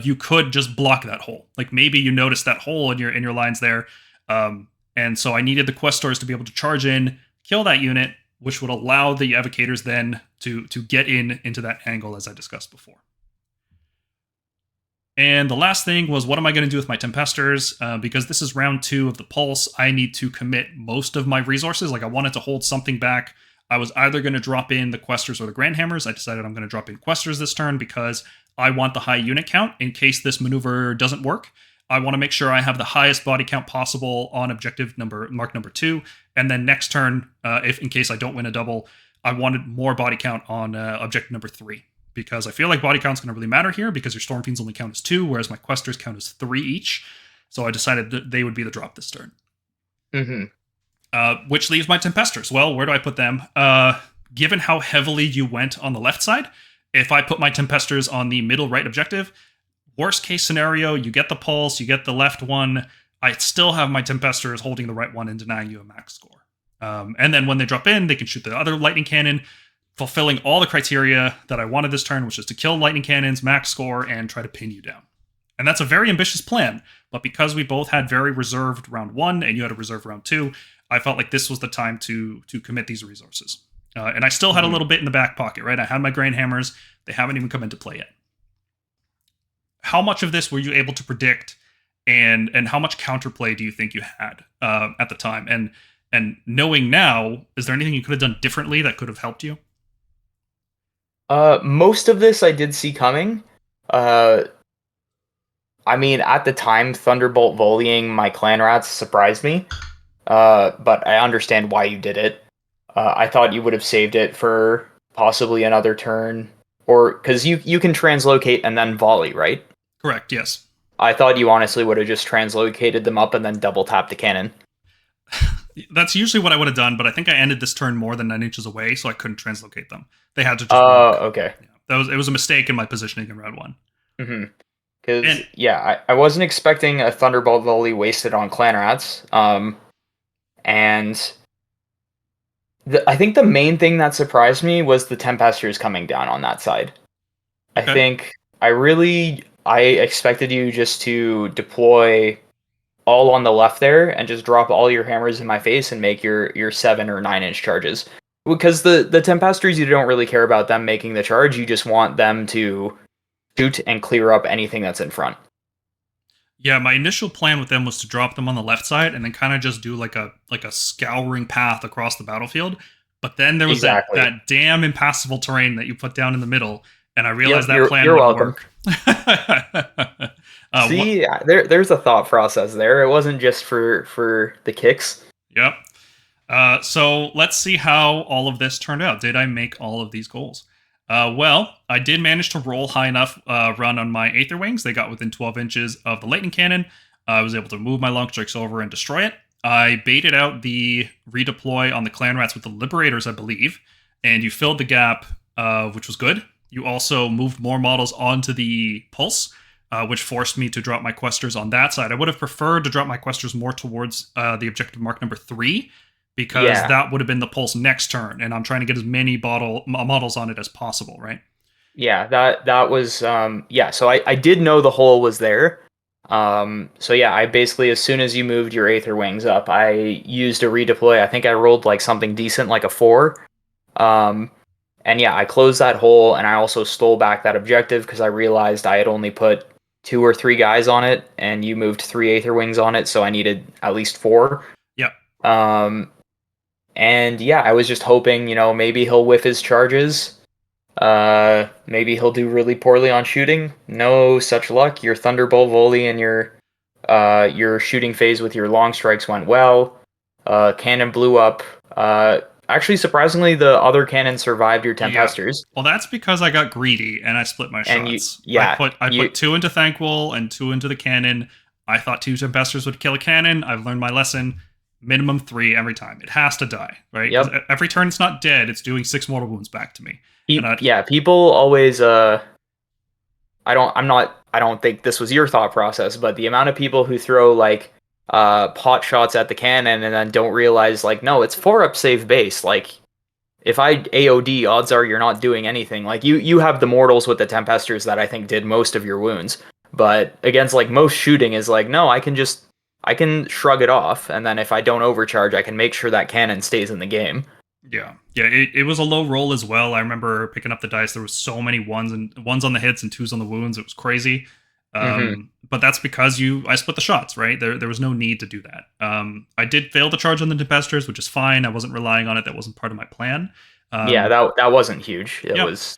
you could just block that hole. Like maybe you noticed that hole in your lines there, and so I needed the Questors to be able to charge in, kill that unit, which would allow the Evocators then to get into that angle as I discussed before. And the last thing was, what am I going to do with my Tempestors? Because this is round 2 of the Pulse, I need to commit most of my resources. Like I wanted to hold something back. I was either going to drop in the Questors or the Grandhammers. I decided I'm going to drop in Questors this turn because I want the high unit count in case this maneuver doesn't work. I want to make sure I have the highest body count possible on objective mark number 2. And then next turn, if in case I don't win a double, I wanted more body count on objective number 3. Because I feel like body count's going to really matter here because your Storm Fiends only count as 2, whereas my Questors count as 3 each. So I decided that they would be the drop this turn. Mm-hmm. Which leaves my Tempestors. Well, where do I put them? Given how heavily you went on the left side, if I put my Tempestors on the middle right objective, worst case scenario, you get the Pulse, you get the left one, I still have my Tempestors holding the right one and denying you a max score. And then when they drop in, they can shoot the other lightning cannon. fulfilling all the criteria that I wanted this turn, which is to kill lightning cannons, max score, and try to pin you down. And that's a very ambitious plan. But because we both had very reserved round 1 and you had a reserved round 2, I felt like this was the time to commit these resources. And I still had a little bit in the back pocket, right? I had my grain hammers. They haven't even come into play yet. How much of this were you able to predict, and how much counterplay do you think you had at the time? And knowing now, is there anything you could have done differently that could have helped you? Most of this I did see coming. I mean, at the time, Thunderbolt volleying my clan rats surprised me. But I understand why you did it. I thought you would have saved it for possibly another turn, or because you can translocate and then volley, right? Correct. Yes. I thought you honestly would have just translocated them up and then double tapped the cannon. That's usually what I would have done, but I think I ended this turn more than 9 inches away, so I couldn't translocate them. They had to just. Okay. Yeah, it was a mistake in my positioning in round 1. Mm-hmm. Because I wasn't expecting a Thunderbolt volley wasted on clan rats. And I think the main thing that surprised me was the Tempesters coming down on that side. Okay. I think I expected you just to deploy all on the left there and just drop all your hammers in my face and make your 7 or 9 inch charges. Because the Tempesters, you don't really care about them making the charge. You just want them to shoot and clear up anything that's in front. Yeah, my initial plan with them was to drop them on the left side and then kind of just do like a scouring path across the battlefield. But then there was that damn impassable terrain that you put down in the middle, and I realized that plan wouldn't work. See, there's a thought process there. It wasn't just for the kicks. Yep. So let's see how all of this turned out. Did I make all of these goals? Well, I did manage to roll high enough run on my Aether Wings. They got within 12 inches of the Lightning Cannon. I was able to move my Long Strikes over and destroy it. I baited out the redeploy on the Clan Rats with the Liberators, I believe, and you filled the gap, which was good. You also moved more models onto the Pulse, which forced me to drop my Questers on that side. I would have preferred to drop my Questers more towards the objective mark number 3, because that would have been the Pulse next turn, and I'm trying to get as many models on it as possible, right? Yeah, that was so I did know the hole was there. So yeah, I basically, as soon as you moved your Aether Wings up, I used a redeploy. I think I rolled like something decent, like a 4. And yeah, I closed that hole, and I also stole back that objective because I realized I had only put 2 or 3 guys on it, and you moved 3 Aether Wings on it, so I needed at least 4. Yep. And yeah, I was just hoping, maybe he'll whiff his charges. Maybe he'll do really poorly on shooting. No such luck. Your Thunderbolt volley and your shooting phase with your long strikes went well. Cannon blew up. Actually, surprisingly, the other cannon survived your Tempesters. Yeah. Well, that's because I got greedy and I split my shots. I put 2 into Thanquol and 2 into the cannon. I thought 2 Tempesters would kill a cannon. I've learned my lesson. Minimum 3 every time. It has to die, right? Yep. Every turn it's not dead, it's doing 6 mortal wounds back to me. People always I don't think this was your thought process, but the amount of people who throw like pot shots at the cannon and then don't realize like, no, it's 4-up save base. Like if I AOD, odds are you're not doing anything. Like you have the mortals with the Tempesters that I think did most of your wounds. But against like most shooting is like, no, I can shrug it off, and then if I don't overcharge, I can make sure that cannon stays in the game. Yeah, it was a low roll as well. I remember picking up the dice. There was so many ones on the hits and 2s on the wounds. It was crazy. But that's because I split the shots, right? There was no need to do that. I did fail to charge on the Tempesters, which is fine. I wasn't relying on it. That wasn't part of my plan. That wasn't huge. It was...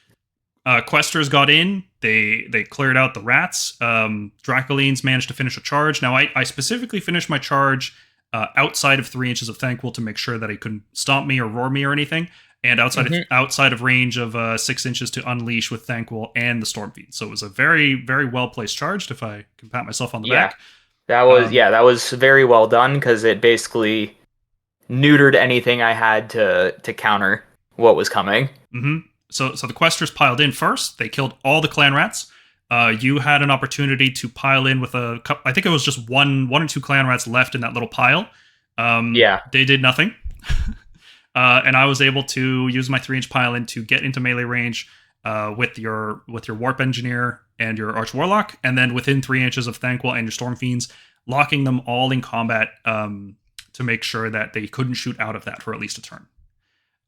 Questers got in. They cleared out the rats. Dracolines managed to finish a charge. Now, I specifically finished my charge outside of 3 inches of Thanquol to make sure that he couldn't stomp me or roar me or anything, and outside of range of 6 inches to unleash with Thanquol and the Stormfiend. So it was a very, very well-placed charge, if I can pat myself on the back. That was very well done, because it basically neutered anything I had to counter what was coming. Mm-hmm. So the Questers piled in first. They killed all the clan rats. You had an opportunity to pile in with a couple. I think it was just one or 2 clan rats left in that little pile. They did nothing. and I was able to use my 3-inch pylon to get into melee range with your warp engineer and your arch warlock, and then within 3 inches of Thanquol and your storm fiends, locking them all in combat to make sure that they couldn't shoot out of that for at least a turn.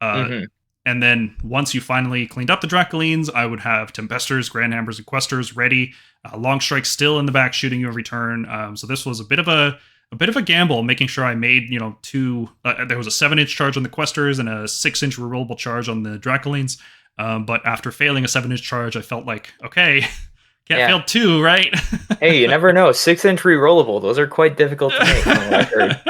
Mm-hmm. And then once you finally cleaned up the Dracolines, I would have Tempesters, Grand Ambers, and Questers ready. Long Strike still in the back, shooting you every turn. So this was a bit of a gamble, making sure I made two. There was a 7-inch charge on the Questers and a 6-inch rerollable charge on the Dracolines. But after failing a 7-inch charge, I felt like, okay, can't fail 2, right? Hey, you never know. 6-inch rerollable; those are quite difficult to make. From what I've heard.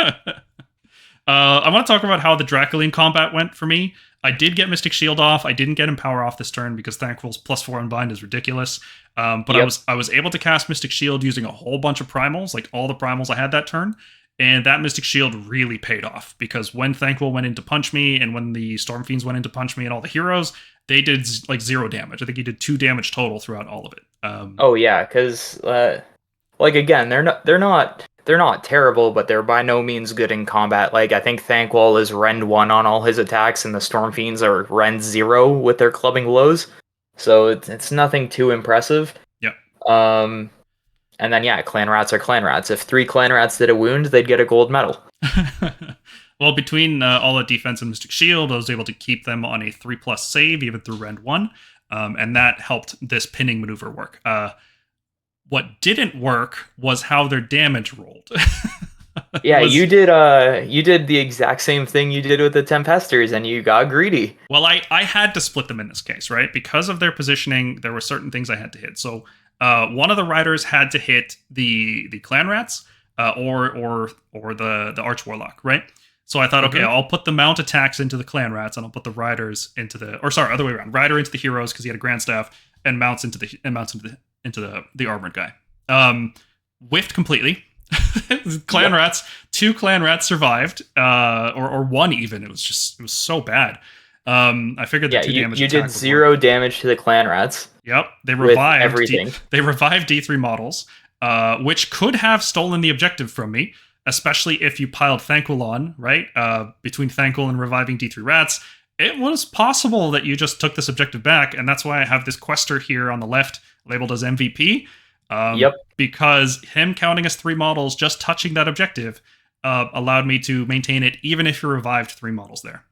I want to talk about how the Dracoline combat went for me. I did get Mystic Shield off. I didn't get Empower off this turn because Thanquol's +4 Unbind is ridiculous. But yep. I was able to cast Mystic Shield using a whole bunch of primals, like all the primals I had that turn. And that Mystic Shield really paid off because when Thanquol went in to punch me and when the Storm Fiends went in to punch me and all the heroes, they did like 0 damage. I think he did 2 damage total throughout all of it. Oh yeah, because like again, they're not terrible, but they're by no means good in combat. Like I think Thanquol is Rend 1 on all his attacks, and the Storm Fiends are Rend 0 with their clubbing blows. So it's nothing too impressive. Yeah. And then yeah, clan rats are clan rats. If 3 clan rats did a wound, they'd get a gold medal. Well, between all the defense and Mystic Shield, I was able to keep them on a 3+ save even through Rend 1, and that helped this pinning maneuver work. What didn't work was how their damage rolled. Yeah, you did the exact same thing you did with the Tempesters, and you got greedy. Well, I had to split them in this case, right? Because of their positioning, there were certain things I had to hit. So one of the riders had to hit the clan rats or the arch warlock, right? So I thought, okay, I'll put the mount attacks into the clan rats, and I'll put the riders into other way around. Rider into the heroes because he had a grand staff, and mounts into the armored guy. Whiffed completely. Clan rats, 2 clan rats survived, or 1 even. It was so bad. I figured the 2 damage. You did 0 damage to the clan rats. Yep, they revived everything. They revived D3 models, which could have stolen the objective from me, especially if you piled Thanquol on, right? Between Thanquol and reviving D3 rats, it was possible that you just took this objective back, and that's why I have this Quester here on the left labeled as MVP. Because him counting as 3 models, just touching that objective, allowed me to maintain it, even if you revived 3 models there.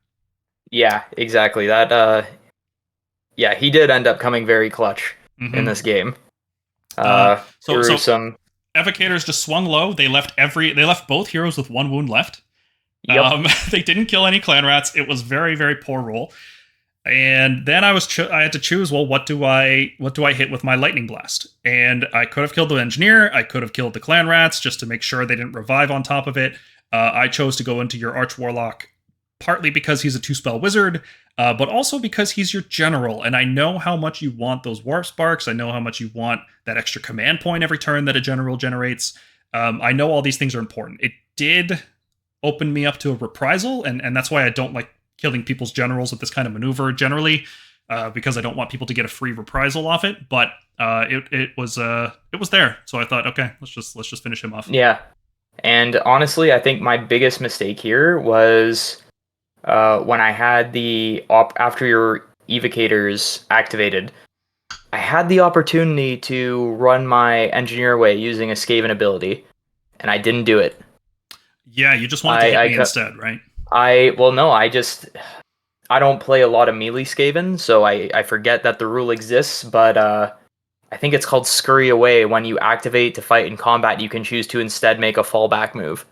Yeah, exactly. That. Yeah, he did end up coming very clutch in this game. So some Evocators just swung low. They left both heroes with 1 wound left. Yep. They didn't kill any clan rats. It was very, very poor roll. And then I had to choose, well, what do I hit with my lightning blast? And I could have killed the engineer, I could have killed the clan rats just to make sure they didn't revive on top of it. I chose to go into your arch warlock partly because he's a 2-spell wizard, but also because he's your general, and I know how much you want those warp sparks. I know how much you want that extra command point every turn that a general generates. I know all these things are important. It did open me up to a reprisal, and that's why I don't like killing people's generals with this kind of maneuver generally, because I don't want people to get a free reprisal off it. But it was there, so I thought, okay, let's just finish him off. Yeah, and honestly, I think my biggest mistake here was when I had after your evocators activated, I had the opportunity to run my engineer away using a Skaven ability, and I didn't do it. Yeah, you just wanted to hit me instead, right? I don't play a lot of melee Skaven, so I forget that the rule exists, but I think it's called Scurry Away. When you activate to fight in combat, you can choose to instead make a fallback move.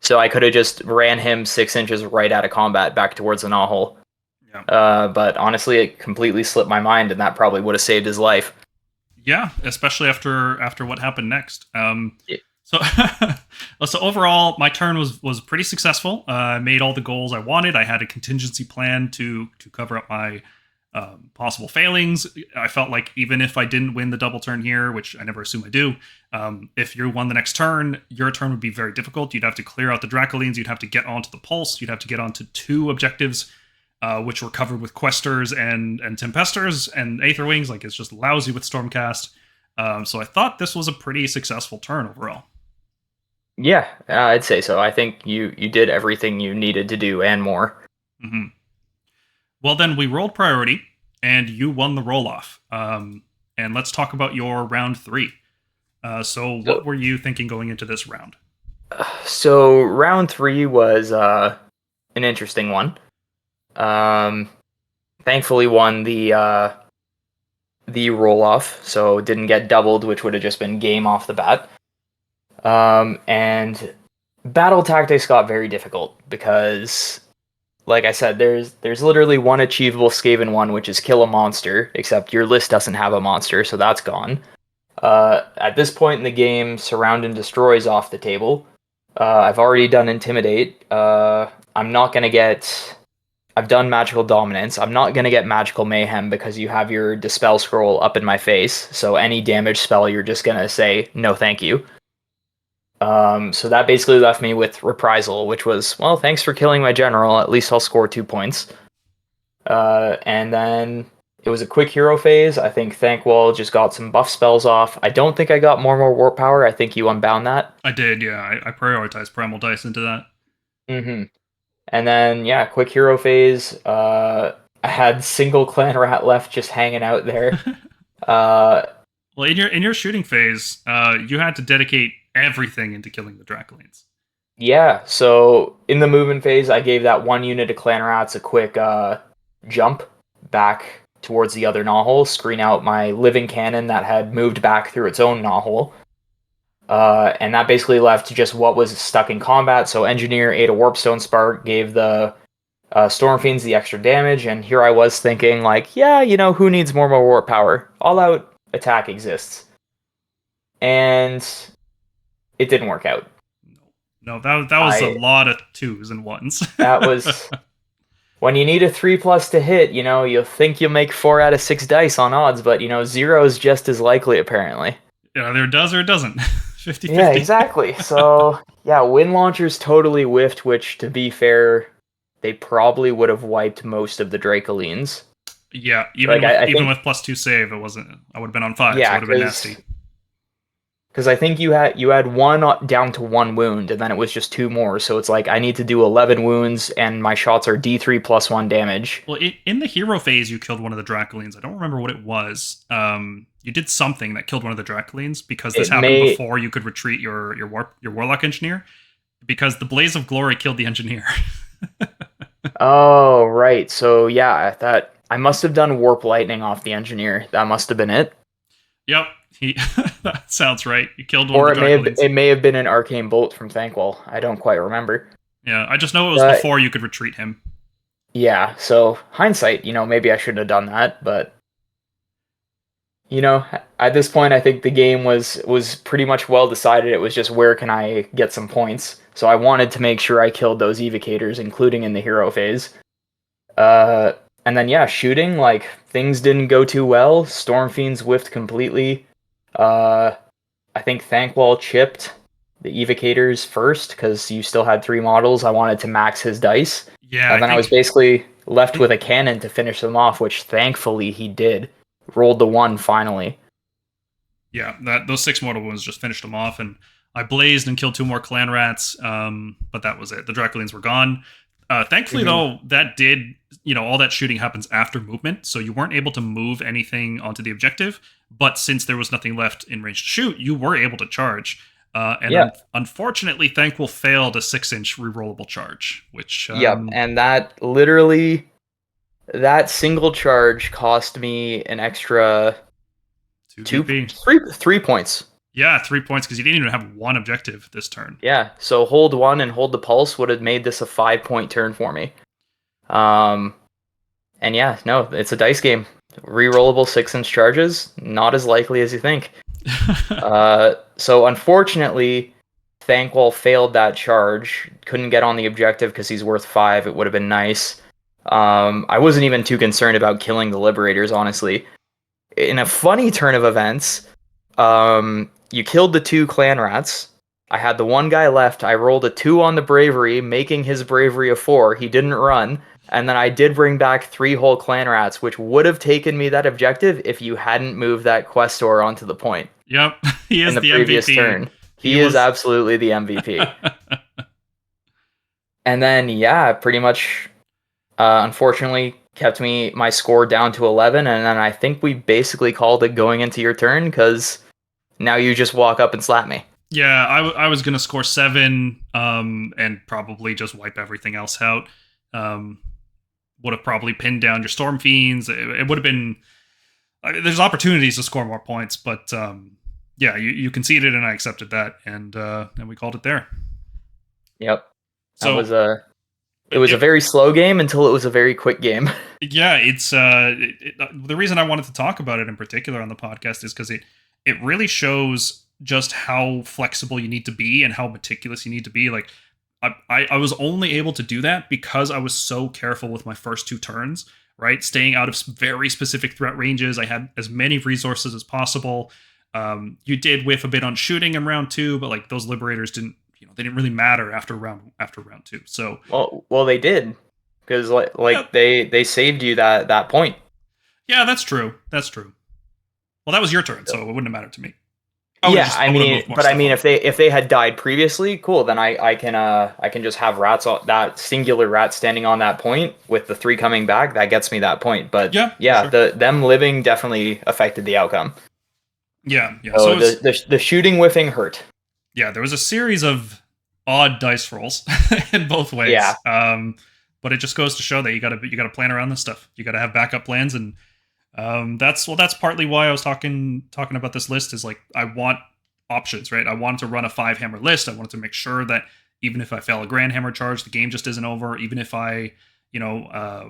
So I could have just ran him 6 inches right out of combat back towards the knot-hole. Yeah. But honestly, it completely slipped my mind, and that probably would have saved his life. Yeah, especially after what happened next. So overall, my turn was pretty successful. I made all the goals I wanted. I had a contingency plan to cover up my possible failings. I felt like even if I didn't win the double turn here, which I never assume I do, if you won the next turn, your turn would be very difficult. You'd have to clear out the Dracolines. You'd have to get onto the Pulse. You'd have to get onto 2 objectives, which were covered with Questers and Tempesters and Aetherwings. Like, it's just lousy with Stormcast. So I thought this was a pretty successful turn overall. Yeah, I'd say so. I think you did everything you needed to do and more. Hmm. Well, then we rolled priority, and you won the roll off. And let's talk about your round 3. So, what So, were you thinking going into this round? so round 3 was an interesting one. Um, Thankfully won the roll off, so didn't get doubled, which would have just been game off the bat. And battle tactics got very difficult because, like I said, there's literally one achievable Skaven one, which is kill a monster. Except your list doesn't have a monster, so that's gone. At this point in the game, surround and destroy is off the table. I've already done intimidate. I'm not gonna get. I've done magical dominance. I'm not gonna get magical mayhem because you have your dispel scroll up in my face. So any damage spell, you're just gonna say no, thank you. So that basically left me with reprisal, which was, well, thanks for killing my general. At least I'll score 2 points. And then it was a quick hero phase. I think Thankwall just got some buff spells off. I don't think I got more warp power. I think you unbound that. I did, yeah. I prioritized Primal Dice into that. Mm-hmm. And then yeah, quick hero phase. I had single clan rat left just hanging out there. Uh, Well, in your shooting phase, you had to dedicate everything into killing the Dracolines. yeah. So in the movement phase, I gave that one unit of clan rats a quick jump back towards the other knot screen out my living cannon that had moved back through its own knot. And that basically left just what was stuck in combat. So Engineer ate a Warpstone Spark, gave the Stormfiends the extra damage, and here I was thinking, like, yeah, who needs more warp power? All out attack exists. And it didn't work out. No, that was a lot of 2s and 1s. That was when you need a 3+ to hit, you'll think you'll make 4 out of 6 dice on odds, but 0 is just as likely apparently. Yeah, either it does or it doesn't. 50-50. Yeah, exactly. So yeah, wind launchers totally whiffed, which to be fair, they probably would have wiped most of the Dracolines. Yeah, Like I even think, with +2 save, it wasn't. I would have been on 5, so it yeah, would have been nasty. because I think you had one down to 1 wound, and then it was just 2 more. So it's like I need to do 11 wounds, and my shots are D3 plus 1 damage. Well, in the hero phase, you killed one of the Dracolines. I don't remember what it was. You did something that killed one of the Dracolines because this happened before you could retreat your Warlock Engineer, because the Blaze of Glory killed the Engineer. Oh, right. So yeah, that I must have done warp lightning off the engineer. That must have been it. Yep, that sounds right. You killed one Or of the Dracolines. it may have been an arcane bolt from Thankwall. I don't quite remember. Yeah, I just know it was before you could retreat him. Yeah, so hindsight, maybe I shouldn't have done that, but at this point I think the game was pretty much well decided. It was just where can I get some points. So I wanted to make sure I killed those evocators, including in the hero phase. And then yeah, shooting, like things didn't go too well. Stormfiends whiffed completely. I think Thankwall chipped the evocators first because you still had 3 models. I wanted to max his dice. Yeah, And then I was basically left with a cannon to finish them off, which thankfully he did. Rolled the 1 finally. Yeah, those 6 mortal wounds just finished them off, and I blazed and killed 2 more clan rats, but that was it. The Dracolines were gone. Thankfully, though, that did, all that shooting happens after movement, so you weren't able to move anything onto the objective, but since there was nothing left in range to shoot, you were able to charge. Unfortunately, Thankwall failed a 6-inch rerollable charge, which... and that single charge cost me an extra 3 points. Yeah, 3 points because you didn't even have 1 objective this turn. Yeah, so hold 1 and hold the pulse would have made this a 5-point turn for me. And yeah, no, it's a dice game. Rerollable 6-inch charges, not as likely as you think. So unfortunately, Thankwall failed that charge. Couldn't get on the objective because he's worth 5. It would have been nice. I wasn't even too concerned about killing the Liberators, honestly. In a funny turn of events, you killed the 2 clan rats. I had the 1 guy left. I rolled a 2 on the bravery, making his bravery a 4. He didn't run. And then I did bring back 3 whole clan rats, which would have taken me that objective if you hadn't moved that Questor onto the point. Yep, he is in the the previous MVP. Turn. He is absolutely the MVP. And then, yeah, pretty much Unfortunately, kept my score down to 11, and then I think we basically called it going into your turn because now you just walk up and slap me. Yeah, I was gonna score 7, and probably just wipe everything else out. Um, would have probably pinned down your Storm Fiends. It would have been. I mean, there's opportunities to score more points, but yeah, you conceded, and I accepted that, and we called it there. Yep. That So was it was a very slow game until it was a very quick game. yeah, it's the reason I wanted to talk about it in particular on the podcast is because it really shows just how flexible you need to be and how meticulous you need to be. Like I was only able to do that because I was so careful with my first 2 turns, right? Staying out of very specific threat ranges. I had as many resources as possible. You did whiff a bit on shooting in round 2, but like those liberators didn't, they didn't really matter after round 2. So Well, they did because yeah, they saved you that point. yeah, that's true. That's true. Well, that was your turn, so it wouldn't have mattered to me. Yeah, I would have moved more stuff on. if they had died previously, cool. Then I can just have that singular rat standing on that point with the 3 coming back. That gets me that point. But Yeah, sure. them living definitely affected the outcome. Yeah. So the shooting whiffing hurt. Yeah, there was a series of odd dice rolls in both ways. Yeah. But it just goes to show that you gotta plan around this stuff. You gotta have backup plans, and that's partly why I was talking about this list. Is like I want options, right? I wanted to run a 5 hammer list. I wanted to make sure that even if I fail a grand hammer charge, the game just isn't over. Even if I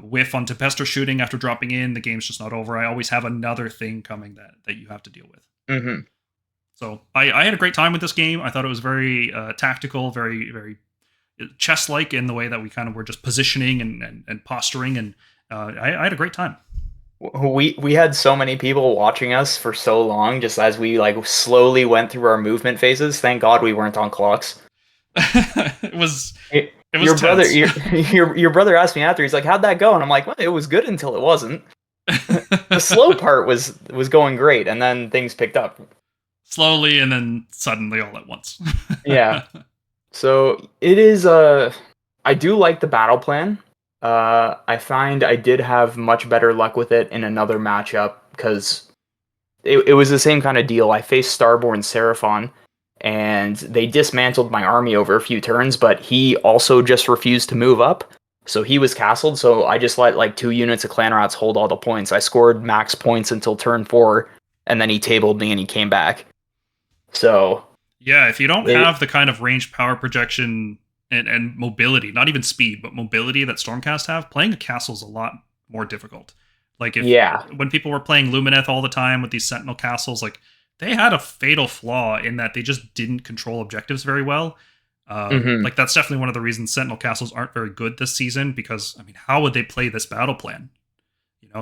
whiff on Tempestor shooting after dropping in, the game's just not over. I always have another thing coming that you have to deal with. Mm-hmm. So I had a great time with this game. I thought it was very tactical, very, very chess-like in the way that we kind of were just positioning and posturing, and I had a great time. We had so many people watching us for so long, just as we like slowly went through our movement phases. Thank God we weren't on clocks. It was your tense. brother. Your brother asked me after. He's like, "How'd that go?" And I'm like, "Well, it was good until it wasn't." The slow part was going great, and then things picked up slowly, and then suddenly all at once. Yeah. So it is. I do like the battle plan. I find I did have much better luck with it in another matchup because it was the same kind of deal. I faced Starborn Seraphon, and they dismantled my army over a few turns, but he also just refused to move up. So he was castled, so I just let like 2 units of Clan Rats hold all the points. I scored max points until turn 4, and then he tabled me and he came back. So yeah, if you don't have the kind of range power projection and mobility, not even speed, but mobility that Stormcast have, playing a castle is a lot more difficult. Like when people were playing Lumineth all the time with these Sentinel castles, like they had a fatal flaw in that they just didn't control objectives very well. Like that's definitely one of the reasons Sentinel castles aren't very good this season, because I mean, how would they play this battle plan?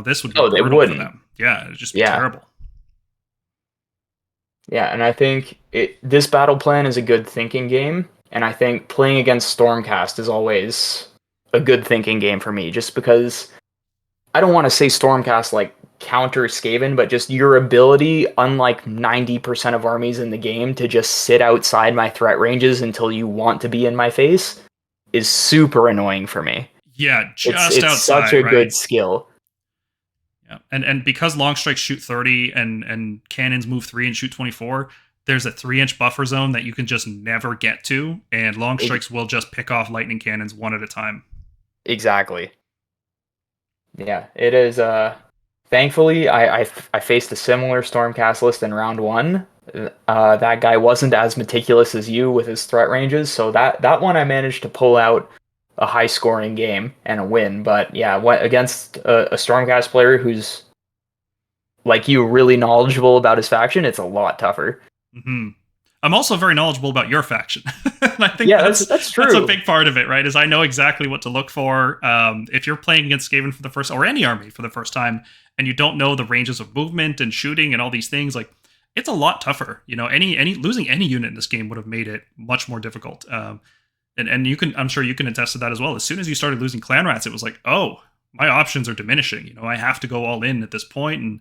This would be brutal for them. Yeah, it'd just be terrible. Yeah, and I think this battle plan is a good thinking game, and I think playing against Stormcast is always a good thinking game for me, just because I don't want to say Stormcast like counter Skaven, but just your ability, unlike 90% of armies in the game, to just sit outside my threat ranges until you want to be in my face is super annoying for me. Yeah, just it's outside, such a good skill. Yeah, and because long strikes shoot 30 and cannons move 3 and shoot 24, there's a 3-inch buffer zone that you can just never get to, and long strikes will just pick off lightning cannons one at a time. Exactly. Yeah, it is. Thankfully, I faced a similar Stormcast list in round 1. That guy wasn't as meticulous as you with his threat ranges, so that one I managed to pull out a high scoring game and a win. But yeah, against a Stormcast player who's like you, really knowledgeable about his faction, it's a lot tougher. Mm-hmm. I'm also very knowledgeable about your faction. And I think that's true. That's a big part of it, right? Is I know exactly what to look for. If you're playing against Skaven for the first, or any army for the first time, and you don't know the ranges of movement and shooting and all these things, like it's a lot tougher. Any losing any unit in this game would have made it much more difficult. And I'm sure you can attest to that as well. As soon as you started losing Clan Rats, it was like, oh, my options are diminishing. I have to go all in at this point, and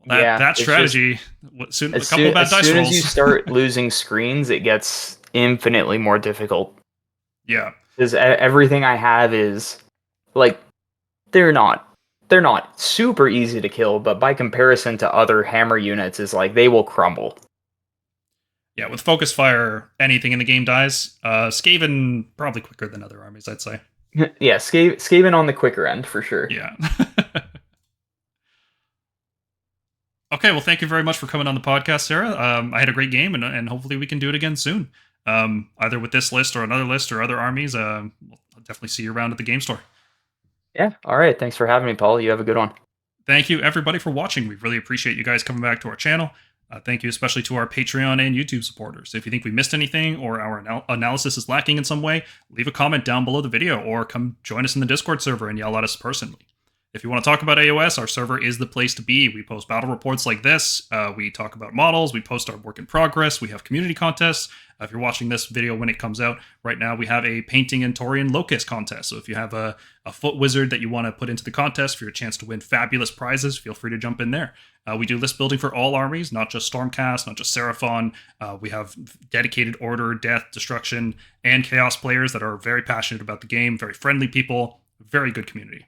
that strategy. As soon as you start losing screens, it gets infinitely more difficult. Yeah, because everything I have is like they're not they're not super easy to kill, but by comparison to other hammer units, is like they will crumble. Yeah, with focus fire, anything in the game dies. Skaven probably quicker than other armies, I'd say. Yeah, Skaven on the quicker end for sure. Yeah. Okay, well, thank you very much for coming on the podcast, Sarah. I had a great game, and hopefully we can do it again soon. Either with this list or another list or other armies. I'll definitely see you around at the game store. Yeah. All right. Thanks for having me, Paul. You have a good one. Thank you, everybody, for watching. We really appreciate you guys coming back to our channel. Thank you especially to our Patreon and YouTube supporters. If you think we missed anything or our analysis is lacking in some way, leave a comment down below the video or come join us in the Discord server and yell at us personally. If you want to talk about AOS, our server is the place to be. We post battle reports like this. We talk about models. We post our work in progress. We have community contests. If you're watching this video when it comes out, right now we have a painting and Taurian Locust contest. So if you have a foot wizard that you want to put into the contest for your chance to win fabulous prizes, feel free to jump in there. We do list building for all armies, not just Stormcast, not just Seraphon. We have dedicated Order, Death, Destruction, and Chaos players that are very passionate about the game, very friendly people, very good community.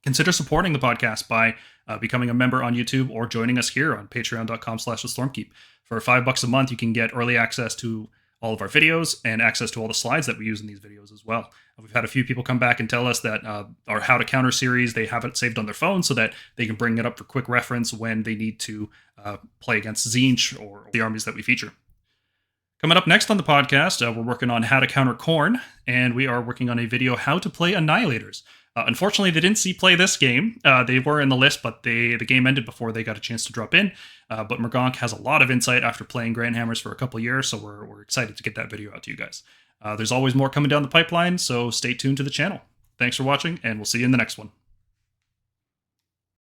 Consider supporting the podcast by becoming a member on YouTube or joining us here on patreon.com/thestormkeep. For $5 a month, you can get early access to all of our videos and access to all the slides that we use in these videos as well. We've had a few people come back and tell us that our How to Counter series, they have it saved on their phone so that they can bring it up for quick reference when they need to play against Tzeentch or the armies that we feature. Coming up next on the podcast, we're working on How to Counter Khorne, and we are working on a video how to play Annihilators. Unfortunately, they didn't see play this game. They were in the list, but the game ended before they got a chance to drop in. But Mergonk has a lot of insight after playing Grandhammers for a couple years, so we're excited to get that video out to you guys. There's always more coming down the pipeline, so stay tuned to the channel. Thanks for watching, and we'll see you in the next one.